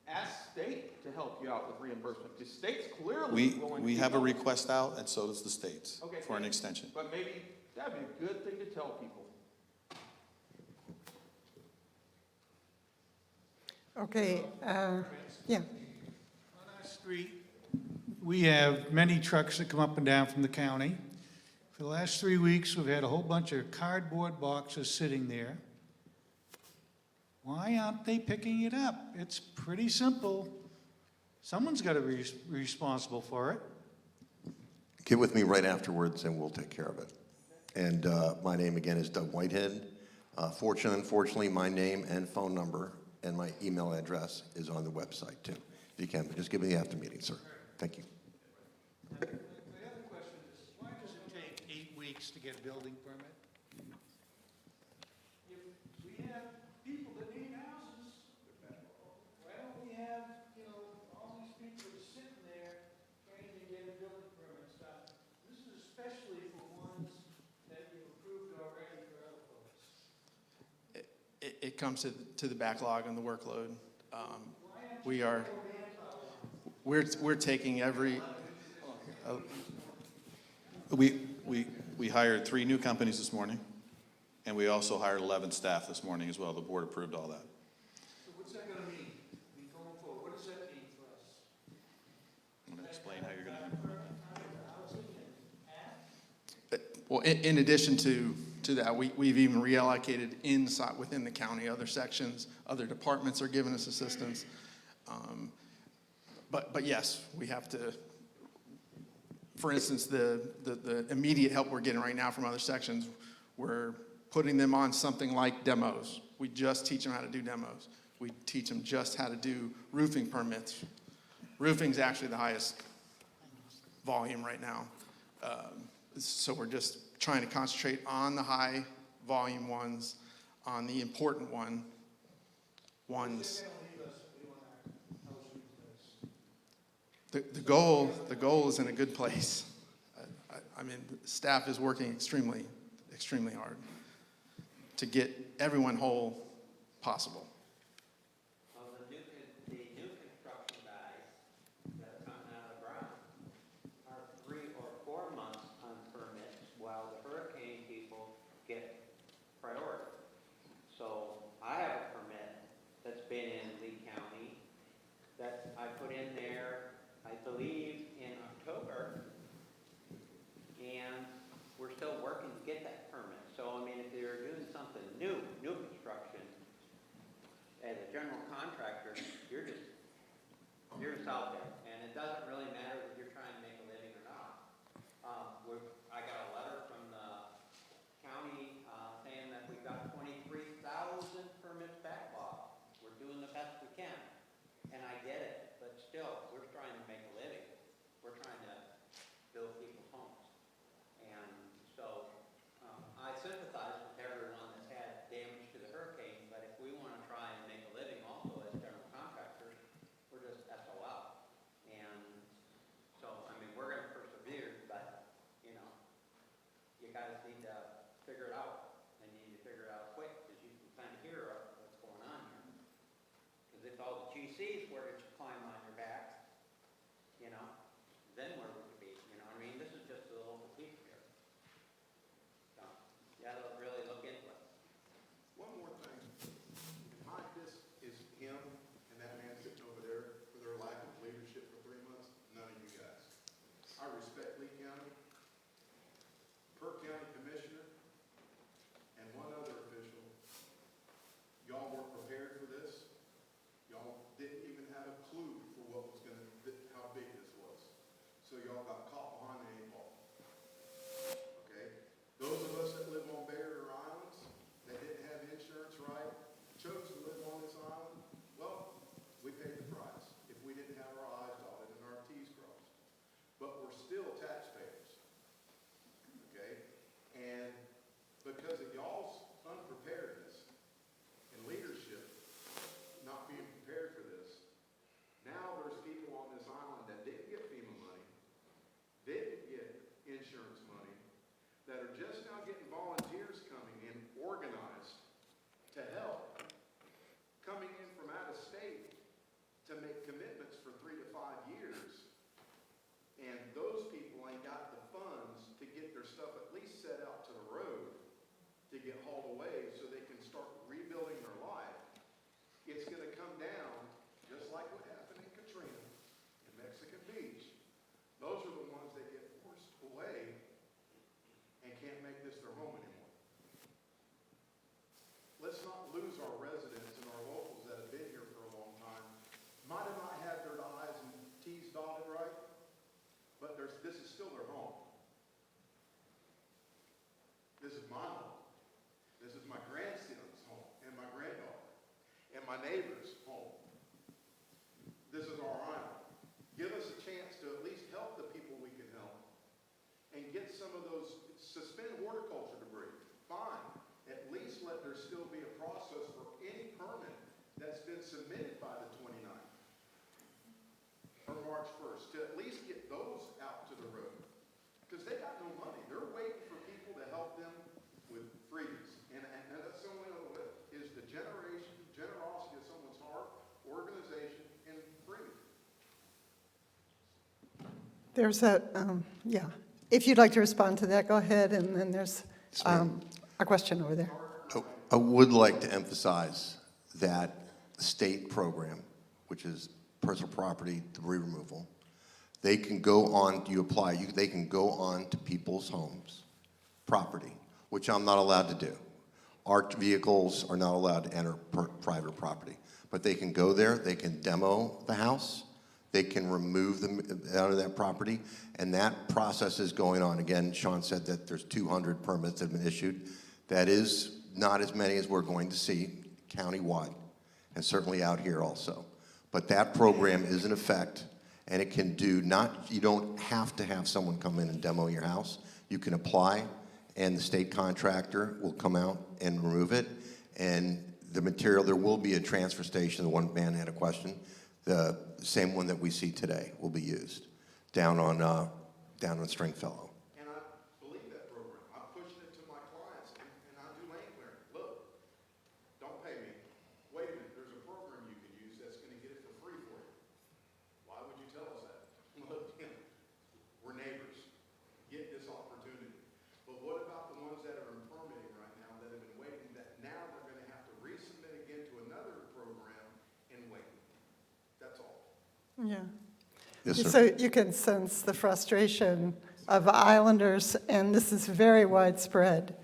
Ask state to help you out with reimbursement. The state's clearly willing to We have a help. request out, and so does the states, Okay, for an extension. But maybe that'd be a good thing to tell people. Okay, yeah. On our street, we have many trucks that come up and down from the county. For the last 3 weeks, we've had a whole bunch of cardboard boxes sitting there. Why aren't they picking it up? It's pretty simple. Someone's got to be responsible for it. Get with me right afterwards and we'll take care of it. And my name again is Doug Whitehead. Unfortunately, my name and phone number and my email address is on the website too. If you can, but just give me the after meeting, sir. Thank you. My other question is, why does it take 8 weeks to get a building permit? If we have people that need houses, why don't we have, all these people that are sitting there especially for ones that you approved already for other folks? It comes to the backlog and the workload. We're taking every, we hired 3 new companies this morning, and we also hired 11 staff this morning as well. The board approved all that. So what's that going to mean going forward? What does that mean for us? I'm going to explain how you're going to. Housing and Well, in addition to that, we've even reallocated inside within the county, other sections, other departments are giving us assistance. But yes, we have to, for instance, the immediate help we're getting right now from other sections, we're putting them on something like demos. We just teach them how to do demos. We teach them just how to do roofing permits. Roofing's actually the highest volume right now. So we're just trying to concentrate on the high volume ones, on the important ones. The goal is in a good place. I mean, the staff is working extremely hard to get everyone whole possible. Well, the new construction guys that are coming out of the ground are 3 or 4 months on permits, while the hurricane people get priority. So I have a permit that's been in Lee County that I put in there, I believe, in October, and we're still working to get that permit. So, I mean, if you're doing something new construction, as a general contractor, you're just out there. And it doesn't really matter if you're trying to make a living or not. I got a letter from the county saying that we've got 23,000 permits backlog. We're doing the best we can. And I get it, but still, we're trying to make a living. We're trying to build people's homes. And so I sympathize with everyone that's had damage to the hurricane, but if we want to try and make a living also as general contractors, we're just SOL. And so, I mean, we're going to persevere, but, you know, you guys need to figure it out. And you need to figure it out quick, because you can kind of hear what's going on here. Because if all the GCs were to climb on your back, you know, then where would you be? You know what I mean? This is just a little piece here. So, you gotta really look into it. One more thing. Behind this is him and that man sitting over there for their lack of leadership for 3 months. None of you guys. I respect Lee County, per county commissioner, and one other official. Y'all weren't prepared for this. Y'all didn't even have a clue for what was how big this was. So y'all got caught behind the 8 ball. Okay? Those of us that live on barrier islands, that didn't have insurance right, chose to live on this island, well, we paid the price if we didn't have our I's dotted and our T's crossed. But we're still taxpayers. Okay? And because of y'all's unpreparedness and leadership not being prepared for this, now there's people on this island that didn't get FEMA money, didn't get insurance money, that are just now getting volunteers coming in, organized to help, coming in from out of state to make commitments for 3 to 5 years. And those people ain't got the funds to get their stuff at least set out to the road to get hauled away so they can start rebuilding their life. It's going to come down just like what happened in Katrina in Mexican Beach. Those are the ones that get forced away and can't make this their home anymore. Let's not lose our residents and our locals that have been here for a long time. Might have not had their I's and T's dotted right, but this is still their home. This is my home. This is my grandson's home and my granddaughter and my neighbor's home. This is our island. Give us a chance to at least help the people we can help and get some of those, suspend horticulture debris. Fine. At least let there still be a process for any permit that's been submitted by the 29th or March 1st to at least get those out to the road. Because they got no money. There's a, yeah. If you'd like to respond to that, go ahead, and then there's a question over there. I would like to emphasize that the state program, which is personal property debris removal, they can go on, they can go on to people's homes, property, which I'm not allowed to do. Our vehicles are not allowed to enter private property, but they can go there, they can demo the house, they can remove them out of that property, and that process is going on. Again, Sean said that there's 200 permits that have been issued. That is not as many as we're going to see countywide, and certainly out here also. But that program is in effect, and it can do you don't have to have someone come in and demo your house. You can apply, and the state contractor will come out and remove it. And the material, there will be a transfer station. The one man had a question. The same one that we see today will be used down on Stringfellow. And I believe that program. I'm pushing it to my clients, and I do lane clearing. Look, don't pay me. Wait a minute, there's a program you can use that's going to get it for free for you. Why would you tell us that? Look, we're neighbors. Get this opportunity. But what about the ones that are in permitting right now that have been waiting, that now they're going to have to resubmit again to another program and wait? That's all. Yeah. Yes, sir. So you can sense the frustration of islanders, and this is very widespread.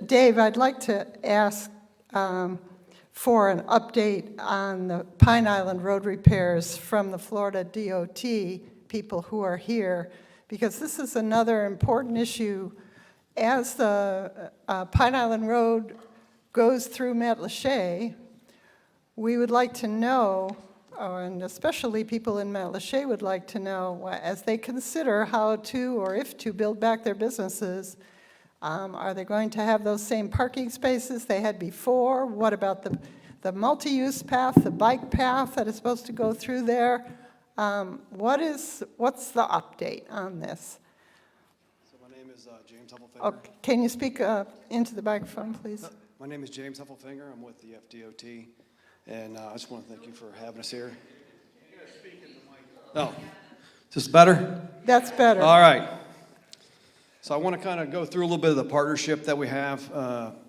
Dave, I'd like to ask for an update on the Pine Island road repairs from the Florida DOT people who are here, because this is another important issue. As the Pine Island Road goes through Matlacha, we would like to know, and especially people in Matlacha would like to know, as they consider how to or if to build back their businesses, are they going to have those same parking spaces they had before? What about the multi-use path, the bike path that is supposed to go through there? What's the update on this? So my name is James Heffelfinger. Oh, can you speak into the microphone, please? My name is James Heffelfinger. I'm with the FDOT, and I just want to thank you for having us here. Oh, is this better? That's better. All right. So I want to kind of go through a little bit of the partnership that we have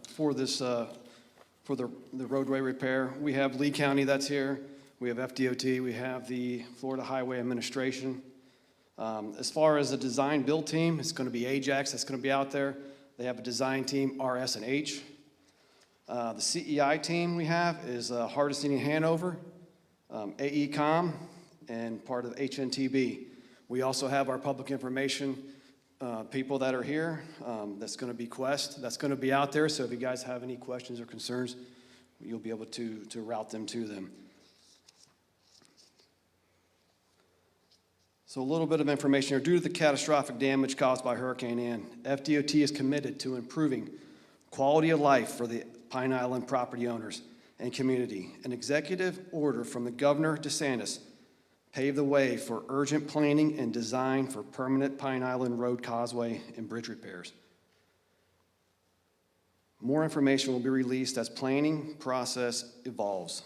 for this, for the roadway repair. We have Lee County that's here. We have FDOT. We have the Florida Highway Administration. As far as the design build team, it's going to be Ajax that's going to be out there. They have a design team, RS&H. The CEI team we have is Hardesty in Hanover, AECOM, and part of HNTB. We also have our public information people that are here. That's going to be Quest. That's going to be out there, so if you guys have any questions or concerns, you'll be able to route them to them. So a little bit of information here. Due to the catastrophic damage caused by Hurricane Ann, FDOT is committed to improving quality of life for the Pine Island property owners and community. An executive order from the Governor DeSantis paved the way for urgent planning and design for permanent Pine Island road causeway and bridge repairs. More information will be released as planning process evolves.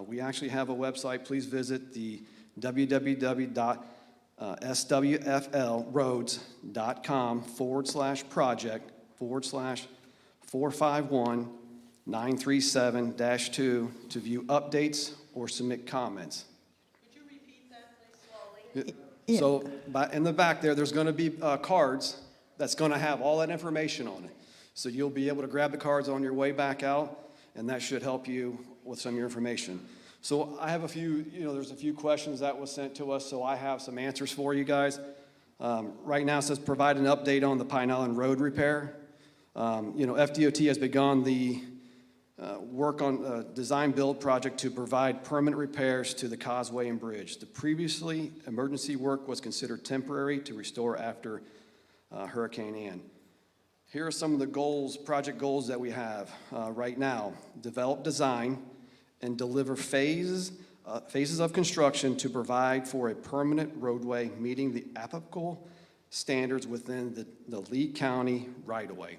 We actually have a website. Please visit the www.swflroads.com/451-937-2 to view updates or submit comments. Could you repeat that, please, slowly? So in the back there, there's going to be cards that's going to have all that information on it. So you'll be able to grab the cards on your way back out, and that should help you with some of your information. So I have a few, there's a few questions that was sent to us, so I have some answers for you guys. Right now it says provide an update on the Pine Island road repair. FDOT has begun the work on design build project to provide permanent repairs to the causeway and bridge. The previously emergency work was considered temporary to restore after Hurricane Ann. Here are some of the goals, project goals that we have right now. Develop design and deliver phases of construction to provide for a permanent roadway meeting the applicable standards within the Lee County right-of-way.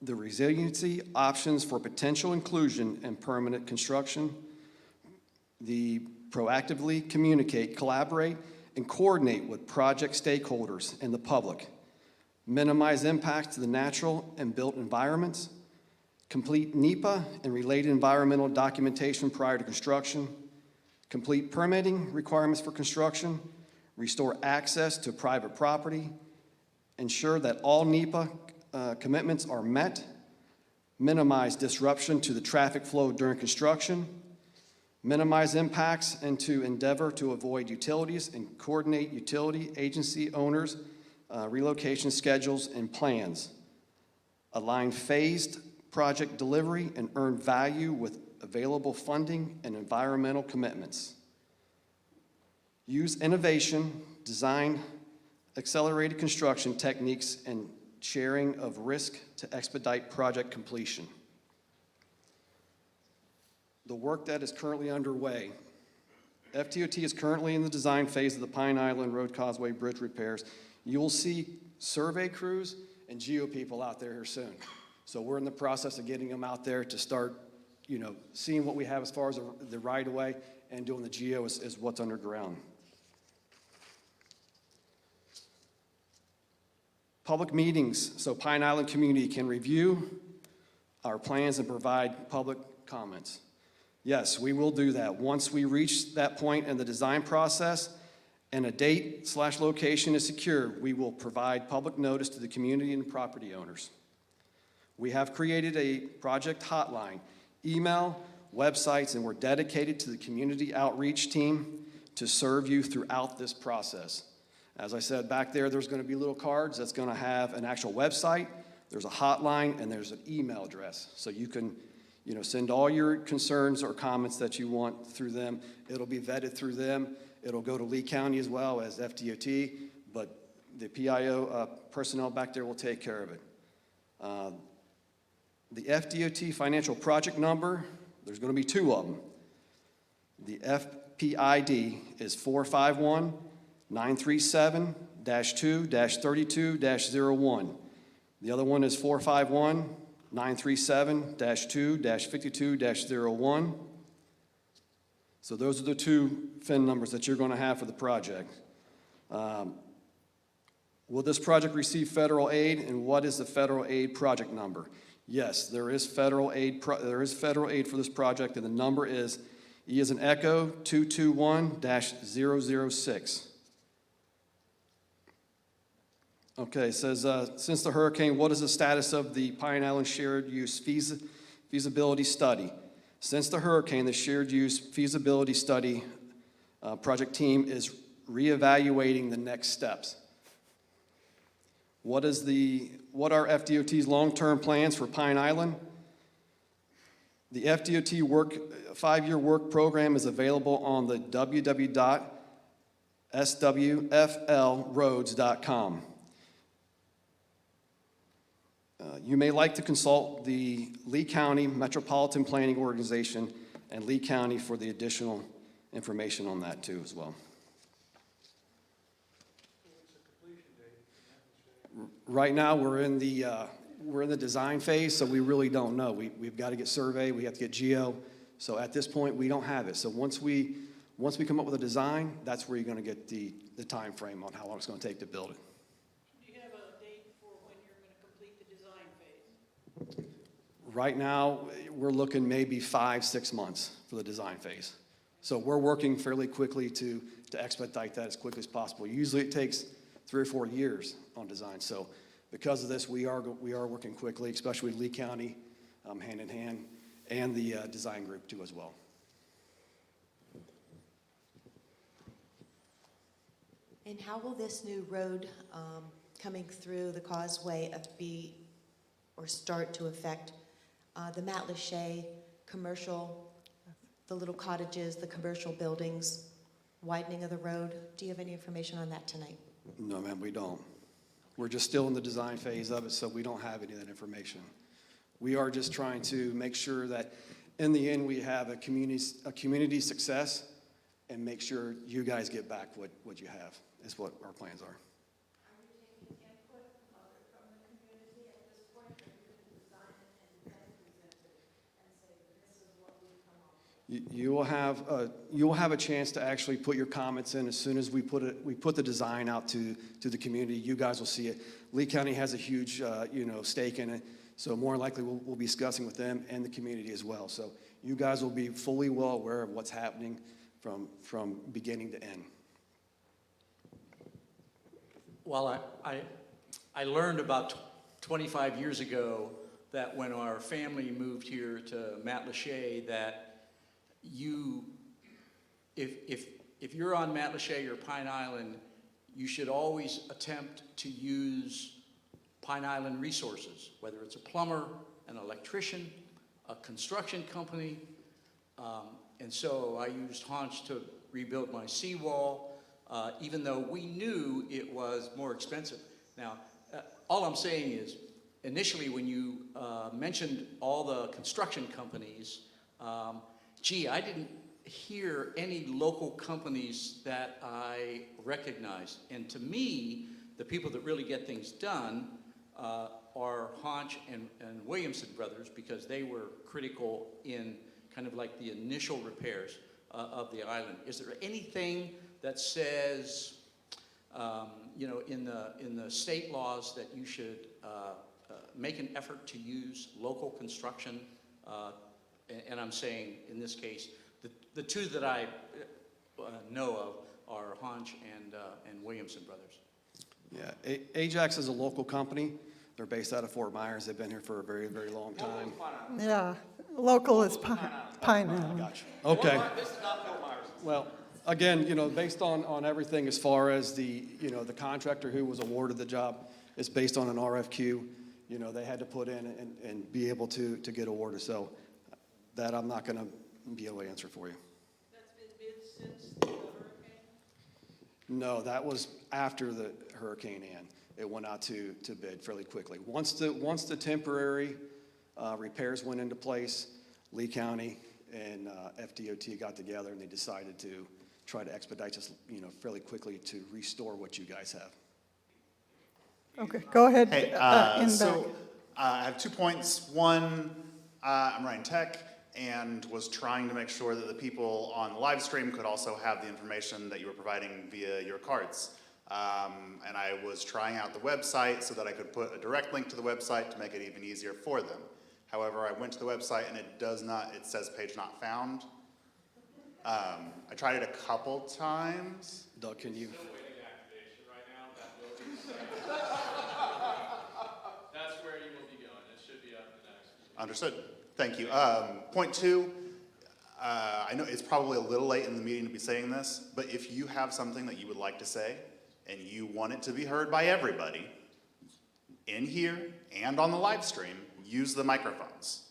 The resiliency options for potential inclusion and permanent construction. The proactively communicate, collaborate, and coordinate with project stakeholders and the public, minimize impacts to the natural and built environments, complete NEPA and related environmental documentation prior to construction, complete permitting requirements for construction, restore access to private property, ensure that all NEPA commitments are met, minimize disruption to the traffic flow during construction, minimize impacts, and to endeavor to avoid utilities and coordinate utility agency owners' relocation schedules and plans, align phased project delivery and earn value with available funding and environmental commitments. Use innovation, design, accelerated construction techniques, and sharing of risk to expedite project completion. The work that is currently underway. FDOT is currently in the design phase of the Pine Island Road Causeway Bridge repairs. You will see survey crews and geo people out there here soon. So we're in the process of getting them out there to start, seeing what we have as far as the right-of-way and doing the geo is what's underground. Public meetings, so Pine Island community can review our plans and provide public comments. Yes, we will do that. Once we reach that point in the design process and a date/location is secured, we will provide public notice to the community and property owners. We have created a project hotline, email, websites, and we're dedicated to the community outreach team to serve you throughout this process. As I said back there, there's going to be little cards that's going to have an actual website, there's a hotline, and there's an email address. So you can send all your concerns or comments that you want through them. It'll be vetted through them. It'll go to Lee County as well as FDOT, but the PIO personnel back there will take care of it. The FDOT financial project number, there's going to be two of them. The FPID is 451-937-2-32-01. The other one is 451-937-2-52-01. So those are the two FIN numbers that you're going to have for the project. Will this project receive federal aid, and what is the federal aid project number? Yes, there is federal aid. There is federal aid for this project, and the number is E as in Echo 221-006. Okay, it says, since the hurricane, what is the status of the Pine Island Shared Use Feasibility Study? Since the hurricane, the Shared Use Feasibility Study project team is reevaluating the next steps. What are FDOT's long-term plans for Pine Island? The FDOT 5-year work program is available on the www.swflroads.com. You may like to consult the Lee County Metropolitan Planning Organization and Lee County for the additional information on that too as well. Right now, we're in the design phase, so we really don't know. We've got to get survey, we have to get geo. So at this point, we don't have it. So once we come up with a design, that's where you're going to get the time frame on how long it's going to take to build it. Do you have a date for when you're going to complete the design phase? Right now, we're looking maybe 5-6 months for the design phase. So we're working fairly quickly to expedite that as quickly as possible. Usually it takes 3 or 4 years on design. So because of this, we are working quickly, especially with Lee County, hand in hand, and the design group too as well. And how will this new road coming through the causeway start to affect the Matlacha commercial, the little cottages, the commercial buildings, widening of the road? Do you have any information on that tonight? No, ma'am, we don't. We're just still in the design phase of it, so we don't have any of that information. We are just trying to make sure that in the end we have a community success and make sure you guys get back what you have, is what our plans are. You will have a chance to actually put your comments in as soon as we put the design out to the community. You guys will see it. Lee County has a huge stake in it, so more than likely we'll be discussing with them and the community as well. So you guys will be fully well aware of what's happening from beginning to end. Well, I learned about 25 years ago that when our family moved here to Matlacha, that if you're on Matlacha or Pine Island, you should always attempt to use Pine Island resources, whether it's a plumber, an electrician, a construction company. And so I used Haunch to rebuild my seawall, even though we knew it was more expensive. Now, all I'm saying is, initially when you mentioned all the construction companies, I didn't hear any local companies that I recognized. And to me, the people that really get things done are Haunch and Williamson Brothers, because they were critical in kind of like the initial repairs of the island. Is there anything that says, in the state laws that you should make an effort to use local construction? And I'm saying, in this case, the two that I know of are Haunch and Williamson Brothers. Yeah, Ajax is a local company. They're based out of Fort Myers. They've been here for a very, very long time. Yeah, local is Pine Island. Gotcha. Okay. Well, again, based on everything as far as the contractor who was awarded the job, it's based on an RFQ. They had to put in and be able to get awarded. So that I'm not going to be able to answer for you. That's been bid since the hurricane? No, that was after the Hurricane Ann. It went out to bid fairly quickly. Once the temporary repairs went into place, Lee County and FDOT got together and they decided to try to expedite this, fairly quickly to restore what you guys have. Okay, go ahead. Hey, in so back. I have 2 points. One, I'm running tech and was trying to make sure that the people on the live stream could also have the information that you were providing via your cards. And I was trying out the website so that I could put a direct link to the website to make it even easier for them. However, I went to the website and it says page not found. I tried it a couple times. Doug, can you? Still waiting activation right now. That will be that's where you will be going. It should be up the next. Understood. Thank you. Point two, I know it's probably a little late in the meeting to be saying this, but if you have something that you would like to say and you want it to be heard by everybody in here and on the live stream, use the microphones.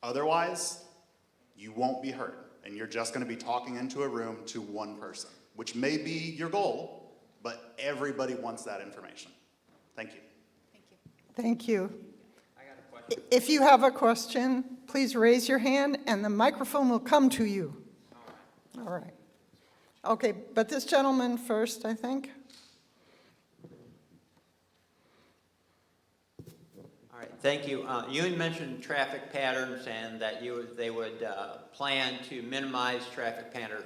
Otherwise, you won't be heard, and you're just going to be talking into a room to one person, which may be your goal, but everybody wants that information. Thank you. Thank you. If you have a question, please raise your hand and the microphone will come to you. All right. Okay, but this gentleman first, I think. All right, thank you. You had mentioned traffic patterns and that they would plan to minimize traffic patterns.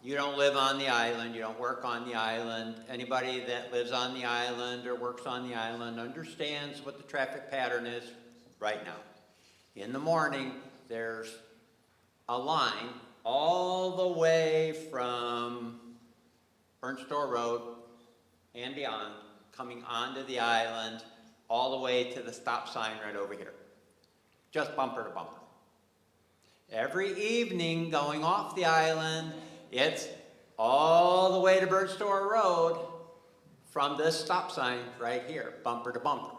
You don't live on the island, you don't work on the island. Anybody that lives on the island or works on the island understands what the traffic pattern is right now. In the morning, there's a line all the way from Burnt Store Road and beyond, coming onto the island, all the way to the stop sign right over here. Just bumper to bumper. Every evening going off the island, it's all the way to Burnt Store Road from this stop sign right here, bumper to bumper.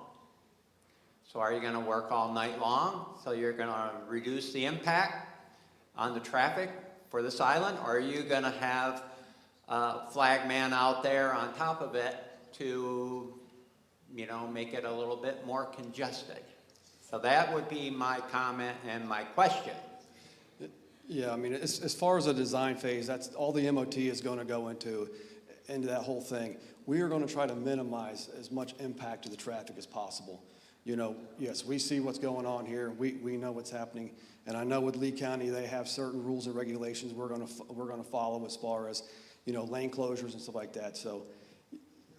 So are you going to work all night long? So you're going to reduce the impact on the traffic for this island? Or are you going to have a flag man out there on top of it to, make it a little bit more congested? So that would be my comment and my question. Yeah, I mean, as far as the design phase, that's all the MOT is going to go into that whole thing. We are going to try to minimize as much impact to the traffic as possible. you know, yes, we see what's going on here, we know what's happening. And I know with Lee County, they have certain rules and regulations we're gonna follow as far as, you know, lane closures and stuff like that. So,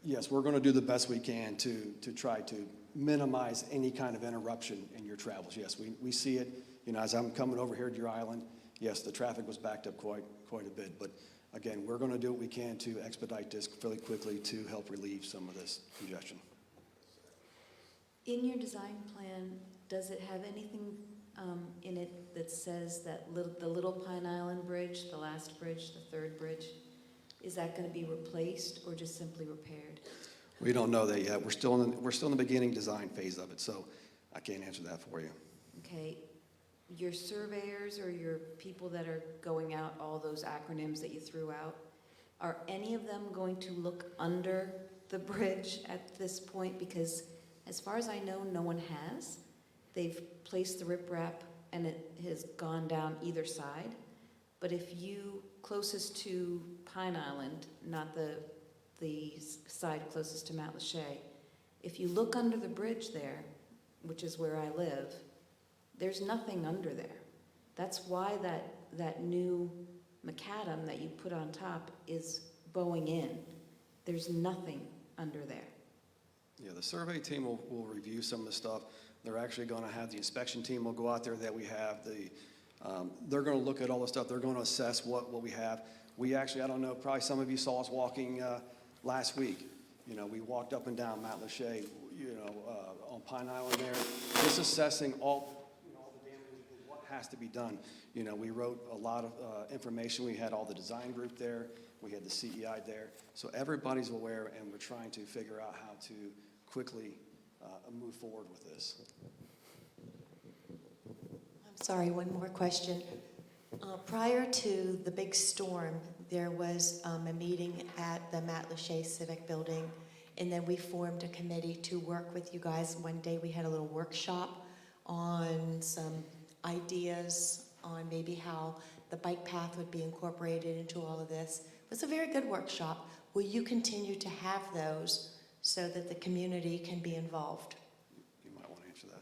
yes, we're gonna do the best we can to try to minimize any kind of interruption in your travels. Yes, we see it, you know, as I'm coming over here to your island, yes, the traffic was backed up quite a bit. But again, we're gonna do what we can to expedite this fairly quickly to help relieve some of this congestion. In your design plan, does it have anything in it that says that the Little Pine Island Bridge, the last bridge, the third bridge, is that going to be replaced or just simply repaired? We don't know that yet. We're still in the beginning design phase of it, so I can't answer that for you. Okay, your surveyors or your people that are going out, all those acronyms that you threw out, are any of them going to look under the bridge at this point? Because as far as I know, no one has. They've placed the riprap and it has gone down either side. But if you, closest to Pine Island, not the side closest to Mount Lachey, if you look under the bridge there, which is where I live, there's nothing under there. That's why that new macadam that you put on top is bowing in. There's nothing under there. Yeah, the survey team will review some of the stuff. They're actually going to have the inspection team will go out there that we have. They're going to look at all the stuff. They're going to assess what we have. We actually, I don't know, probably some of you saw us walking last week. You know, we walked up and down Mount Lachey, you know, on Pine Island there, just assessing all the damage and what has to be done. You know, we wrote a lot of information. We had all the design group there. We had the CEI there. So everybody's aware, and we're trying to figure out how to quickly move forward with this. I'm sorry, one more question. Prior to the big storm, there was a meeting at the Mount Lachey Civic building, and then we formed a committee to work with you guys. One day we had a little workshop on some ideas on maybe how the bike path would be incorporated into all of this. It was a very good workshop. Will you continue to have those so that the community can be involved? You might want to answer that.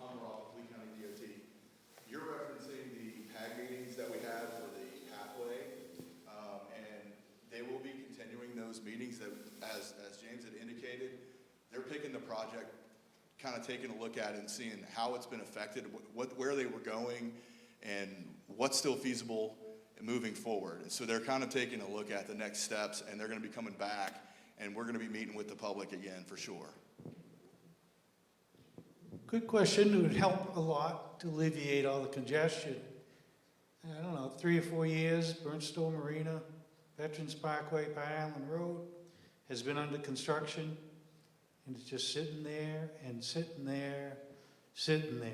I'm Marc, Lee County DOT. You're referencing the PAG meetings that we had for the pathway, and they will be continuing those meetings that, as James had indicated, they're picking the project, kind of taking a look at it and seeing how it's been affected, where they were going, and what's still feasible and moving forward. And so they're kind of taking a look at the next steps, and they're going to be coming back, and we're going to be meeting with the public again for sure. Good question. It would help a lot to alleviate all the congestion. I don't know, 3 or 4 years, Burnstone Marina, Veterans Parkway, Pine Island Road has been under construction, and it's just sitting there and sitting there, sitting there.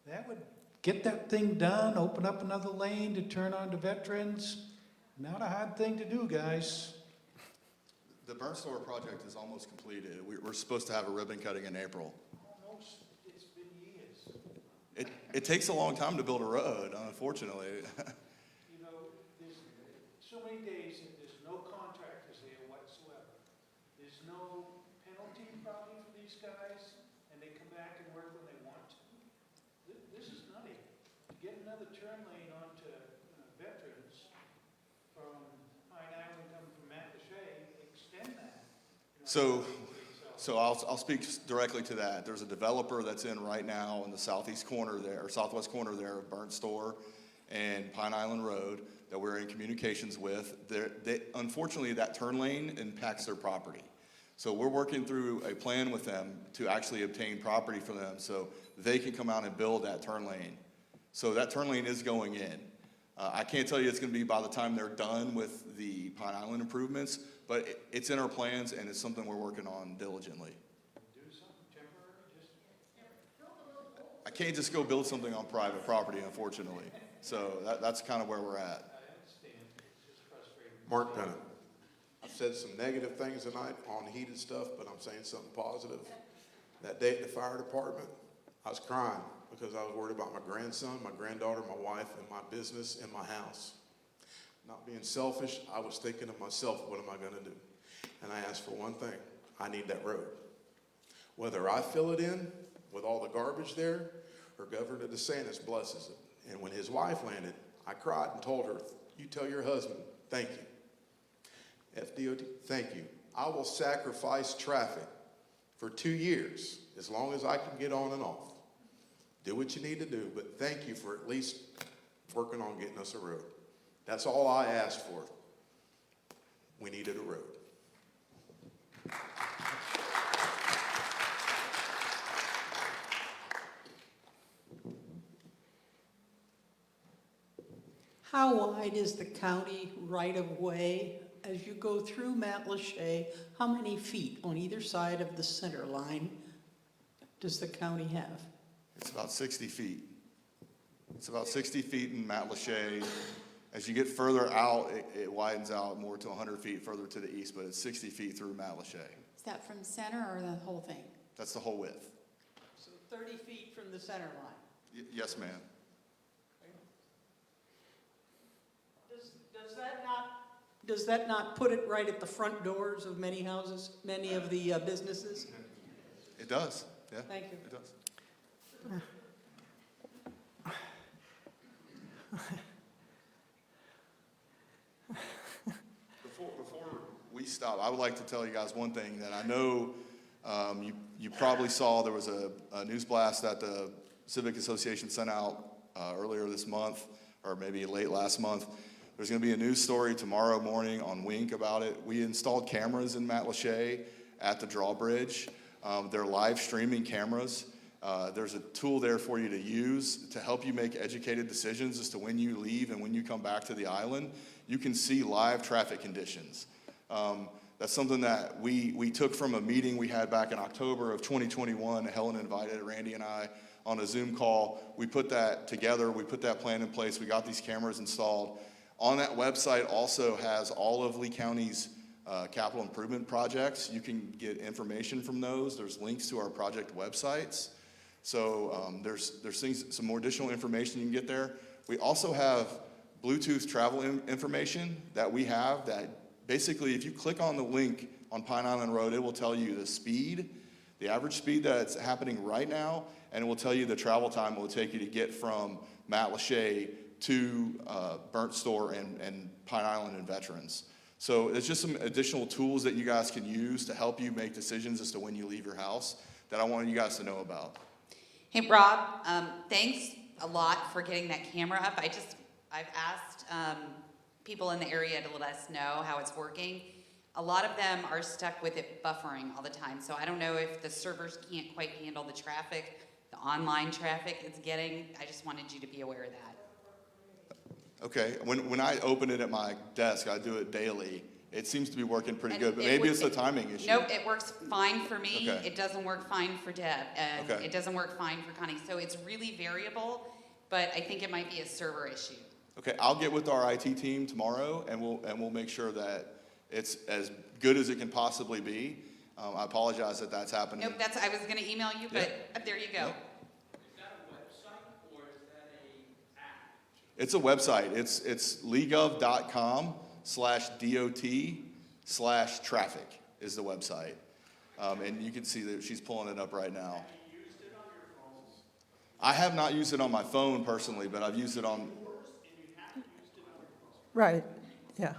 That would get that thing done, open up another lane to turn on to veterans. Not a hard thing to do, guys. The Burnstone project is almost completed. We're supposed to have a ribbon cutting in April. Almost, it's been years. It takes a long time to build a road, unfortunately. You know, there's so many days that there's no contractors there whatsoever. There's no penalty probably for these guys, and they come back and work when they want to. This is nutty. Get another turn lane onto Veterans from Pine Island coming from Mount Lachey, extend that. So I'll speak directly to that. There's a developer that's in right now in the southeast corner there, or southwest corner there of Burnt Store and Pine Island Road that we're in communications with. Unfortunately, that turn lane impacts their property. So we're working through a plan with them to actually obtain property for them so they can come out and build that turn lane. So that turn lane is going in. I can't tell you it's going to be by the time they're done with the Pine Island improvements, but it's in our plans and it's something we're working on diligently. Do something temporary, just I can't just go build something on private property, unfortunately. So that's kind of where we're at. Marc Bennett. I've said some negative things tonight on heated stuff, but I'm saying something positive. That day at the fire department, I was crying. because I was worried about my grandson, my granddaughter, my wife, and my business and my house. Not being selfish, I was thinking of myself, what am I going to do? And I asked for one thing. I need that road. Whether I fill it in with all the garbage there or Governor DeSantis blesses it. And when his wife landed, I cried and told her, you tell your husband, thank you. FDOT, thank you. I will sacrifice traffic for 2 years as long as I can get on and off. Do what you need to do, but thank you for at least working on getting us a road. That's all I asked for. We needed a road. How wide is the county right-of-way as you go through Matlacha? How many feet on either side of the center line does the county have? It's about 60 feet. It's about 60 feet in Matlacha. As you get further out, it widens out more to 100 feet further to the east, but it's 60 feet through Matlacha. Is that from center or the whole thing? That's the whole width. So 30 feet from the center line. Yes, ma'am. Does that not put it right at the front doors of many houses, many of the businesses? It does, yeah. Thank you. It does. Before we stop, I would like to tell you guys one thing that I know you probably saw. There was a news blast that the Civic Association sent out earlier this month, or maybe late last month. There's going to be a news story tomorrow morning on Wink about it. We installed cameras in Matlacha at the drawbridge. They're live streaming cameras. There's a tool there for you to use to help you make educated decisions as to when you leave and when you come back to the island. You can see live traffic conditions. That's something that we took from a meeting we had back in October of 2021. Helen invited Randy and I on a Zoom call. We put that together. We put that plan in place. We got these cameras installed. On that website also has all of Lee County's capital improvement projects. You can get information from those. There's links to our project websites. So there's things, some more additional information you can get there. We also have Bluetooth travel information that we have that basically if you click on the link on Pine Island Road, it will tell you the speed, the average speed that's happening right now, and it will tell you the travel time it will take you to get from Matlacha to Burnt Store and Pine Island and Veterans. So it's just some additional tools that you guys can use to help you make decisions as to when you leave your house that I wanted you guys to know about. Hey, Rob, thanks a lot for getting that camera up. I've asked people in the area to let us know how it's working. A lot of them are stuck with it buffering all the time. So I don't know if the servers can't quite handle the traffic, the online traffic it's getting. I just wanted you to be aware of that. Okay, when I open it at my desk, I do it daily. It seems to be working pretty good, but maybe it's the timing issue. Nope, it works fine for me. Okay. It doesn't work fine for Deb, and Okay. it doesn't work fine for Connie. So it's really variable, but I think it might be a server issue. Okay, I'll get with our IT team tomorrow, and we'll make sure that it's as good as it can possibly be. I apologize that that's happening. Nope, I was gonna email you, but there you go. It's a website. It's legov.com/DOT/traffic is the website. And you can see that she's pulling it up right now. I have not used it on my phone personally, but I've used it on... Right, yeah.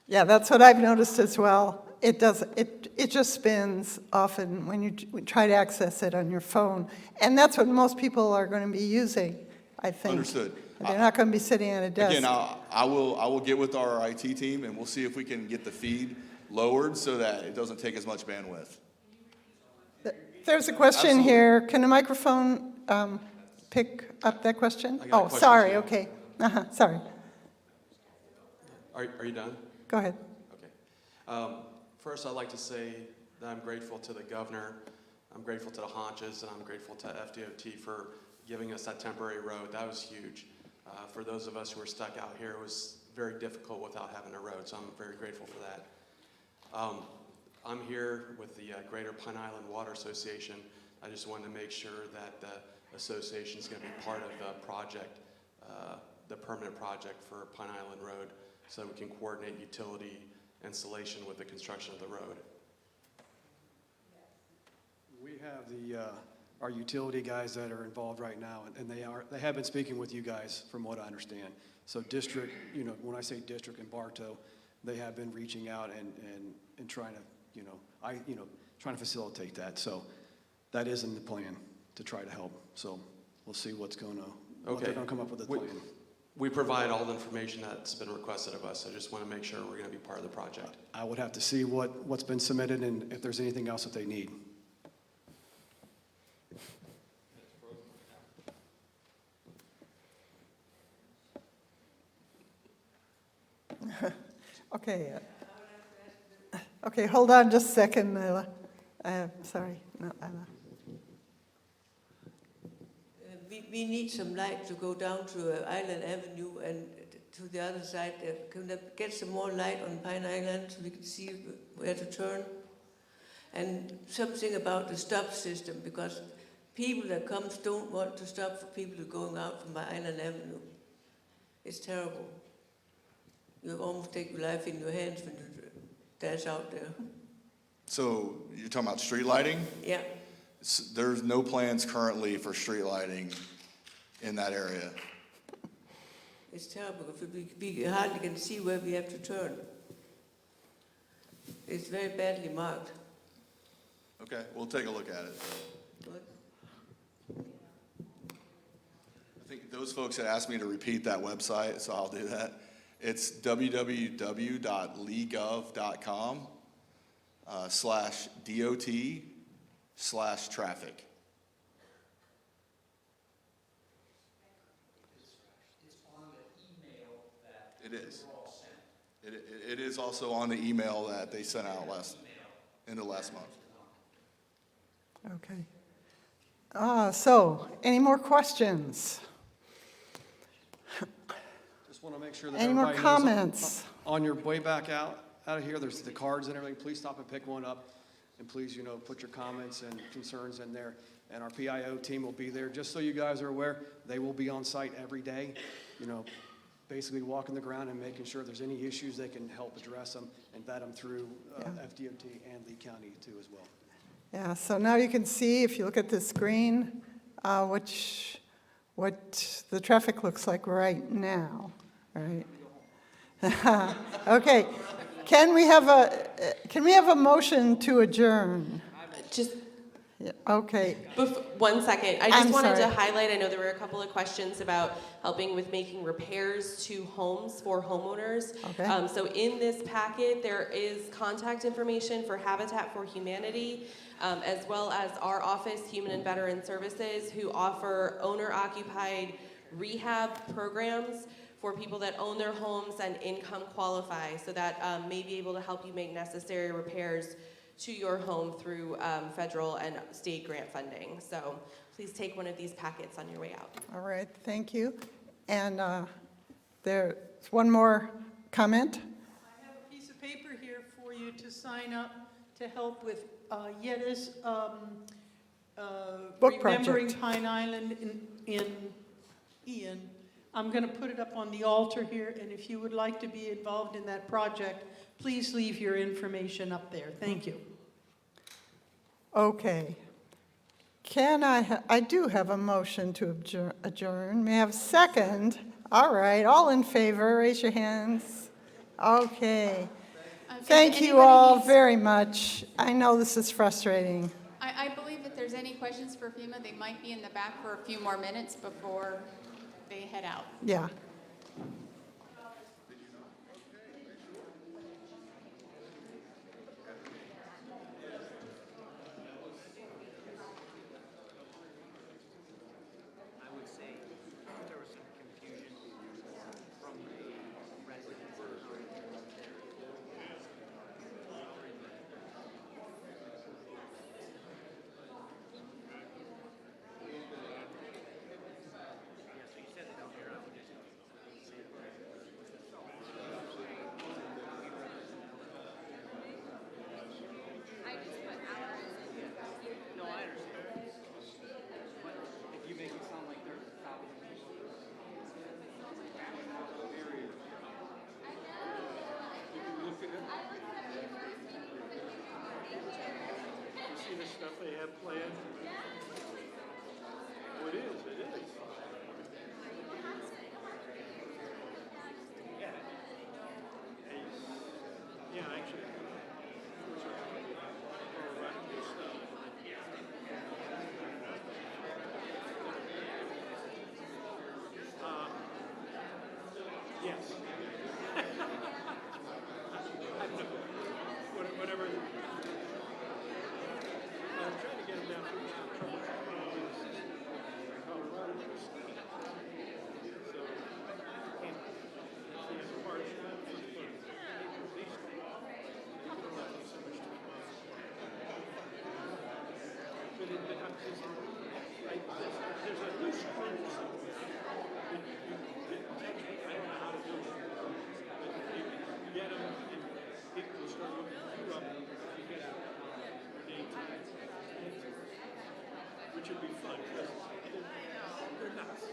Yeah, that's what I've noticed as well. It just spins often when you try to access it on your phone. And that's what most people are going to be using, I think. Understood. They're not going to be sitting at a desk. Again, I will get with our IT team, and we'll see if we can get the feed lowered so that it doesn't take as much bandwidth. There's a question Absolutely. here. Can the microphone pick up that question? I got a Oh, question, sorry, too. okay. Sorry. Are you done? Go ahead. Okay. First, I'd like to say that I'm grateful to the governor, I'm grateful to the Haunches, and I'm grateful to FDOT for giving us that temporary road. That was huge. For those of us who were stuck out here, it was very difficult without having a road, so I'm very grateful for that. I'm here with the Greater Pine Island Water Association. I just wanted to make sure that Association is going to be part of the project, the permanent project for Pine Island Road, so we can coordinate utility installation with the construction of the road. We have our utility guys that are involved right now, and they have been speaking with you guys from what I understand. So district, when I say district and Bartow, they have been reaching out and trying to, trying to facilitate that. So that is in the plan to try to help. So we'll see what they're going to come up with a plan. We provide all the information that's been requested of us. I just want to make sure we're going to be part of the project. I would have to see what's been submitted and if there's anything else that they need. Okay. Okay, hold on just a second, Nyla. Sorry, not Nyla. We need some light to go down to Island Avenue and to the other side. Can they get some more light on Pine Island so we can see where to turn? And something about the stop system, because people that comes don't want to stop for people who are going out from Island Avenue. It's terrible. You almost take your life in your hands when you dash out there. So you're talking about street lighting? Yeah. There's no plans currently for street lighting in that area. It's terrible. We hardly can see where we have to turn. It's very badly marked. Okay, we'll take a look at it. I think those folks had asked me to repeat that website, so I'll do that. It's www.legov.com/DOT/traffic. It is. It is also on the email that they sent out end of last month. Okay. So, any more questions? Just want to make sure that Any more everybody comments? knows on your way back out of here, there's the cards and everything. Please stop and pick one up. And please, put your comments and concerns in there. And our PIO team will be there. Just so you guys are aware, they will be on site every day, basically walking the ground and making sure there's any issues, they can help address them and vet them through FDOT and Lee County too as well. Yeah, so now you can see, if you look at the screen, what the traffic looks like right now, right? Okay, can we have a motion to adjourn? Just Yeah, okay. 1 second. I just I'm wanted to sorry. highlight, I know there were a couple of questions about helping with making repairs to homes for homeowners. Okay. So in this packet, there is contact information for Habitat for Humanity, as well as our office, Human and Veteran Services, who offer owner-occupied rehab programs for people that own their homes and income qualify, so that may be able to help you make necessary repairs to your home through federal and state grant funding. So please take one of these packets on your way out. All right, thank you. And there's one more comment. I have a piece of paper here for you to sign up to help with Yetta's Book Remembering project. Pine Island in Ian. I'm going to put it up on the altar here, and if you would like to be involved in that project, please leave your information up there. Thank you. Okay. I do have a motion to adjourn. May I have a second? All right, all in favor, raise your hands. Okay. Thank you all very much. I know this is frustrating. I believe if there's any questions for FEMA, they might be in the back for a few more minutes before they head out. Yeah. stuff they have planned. Oh, it is, it is. Yeah. Yeah, actually. Yes. Whatever. I'm trying to get him down through trouble. Colorado and stuff. So, and he has a hard shot. These so much time off. But there's a loose screw somewhere. I don't know how to do it. But you get them, and people will start looking you up. You get your daytime, which would be fun because they're nuts.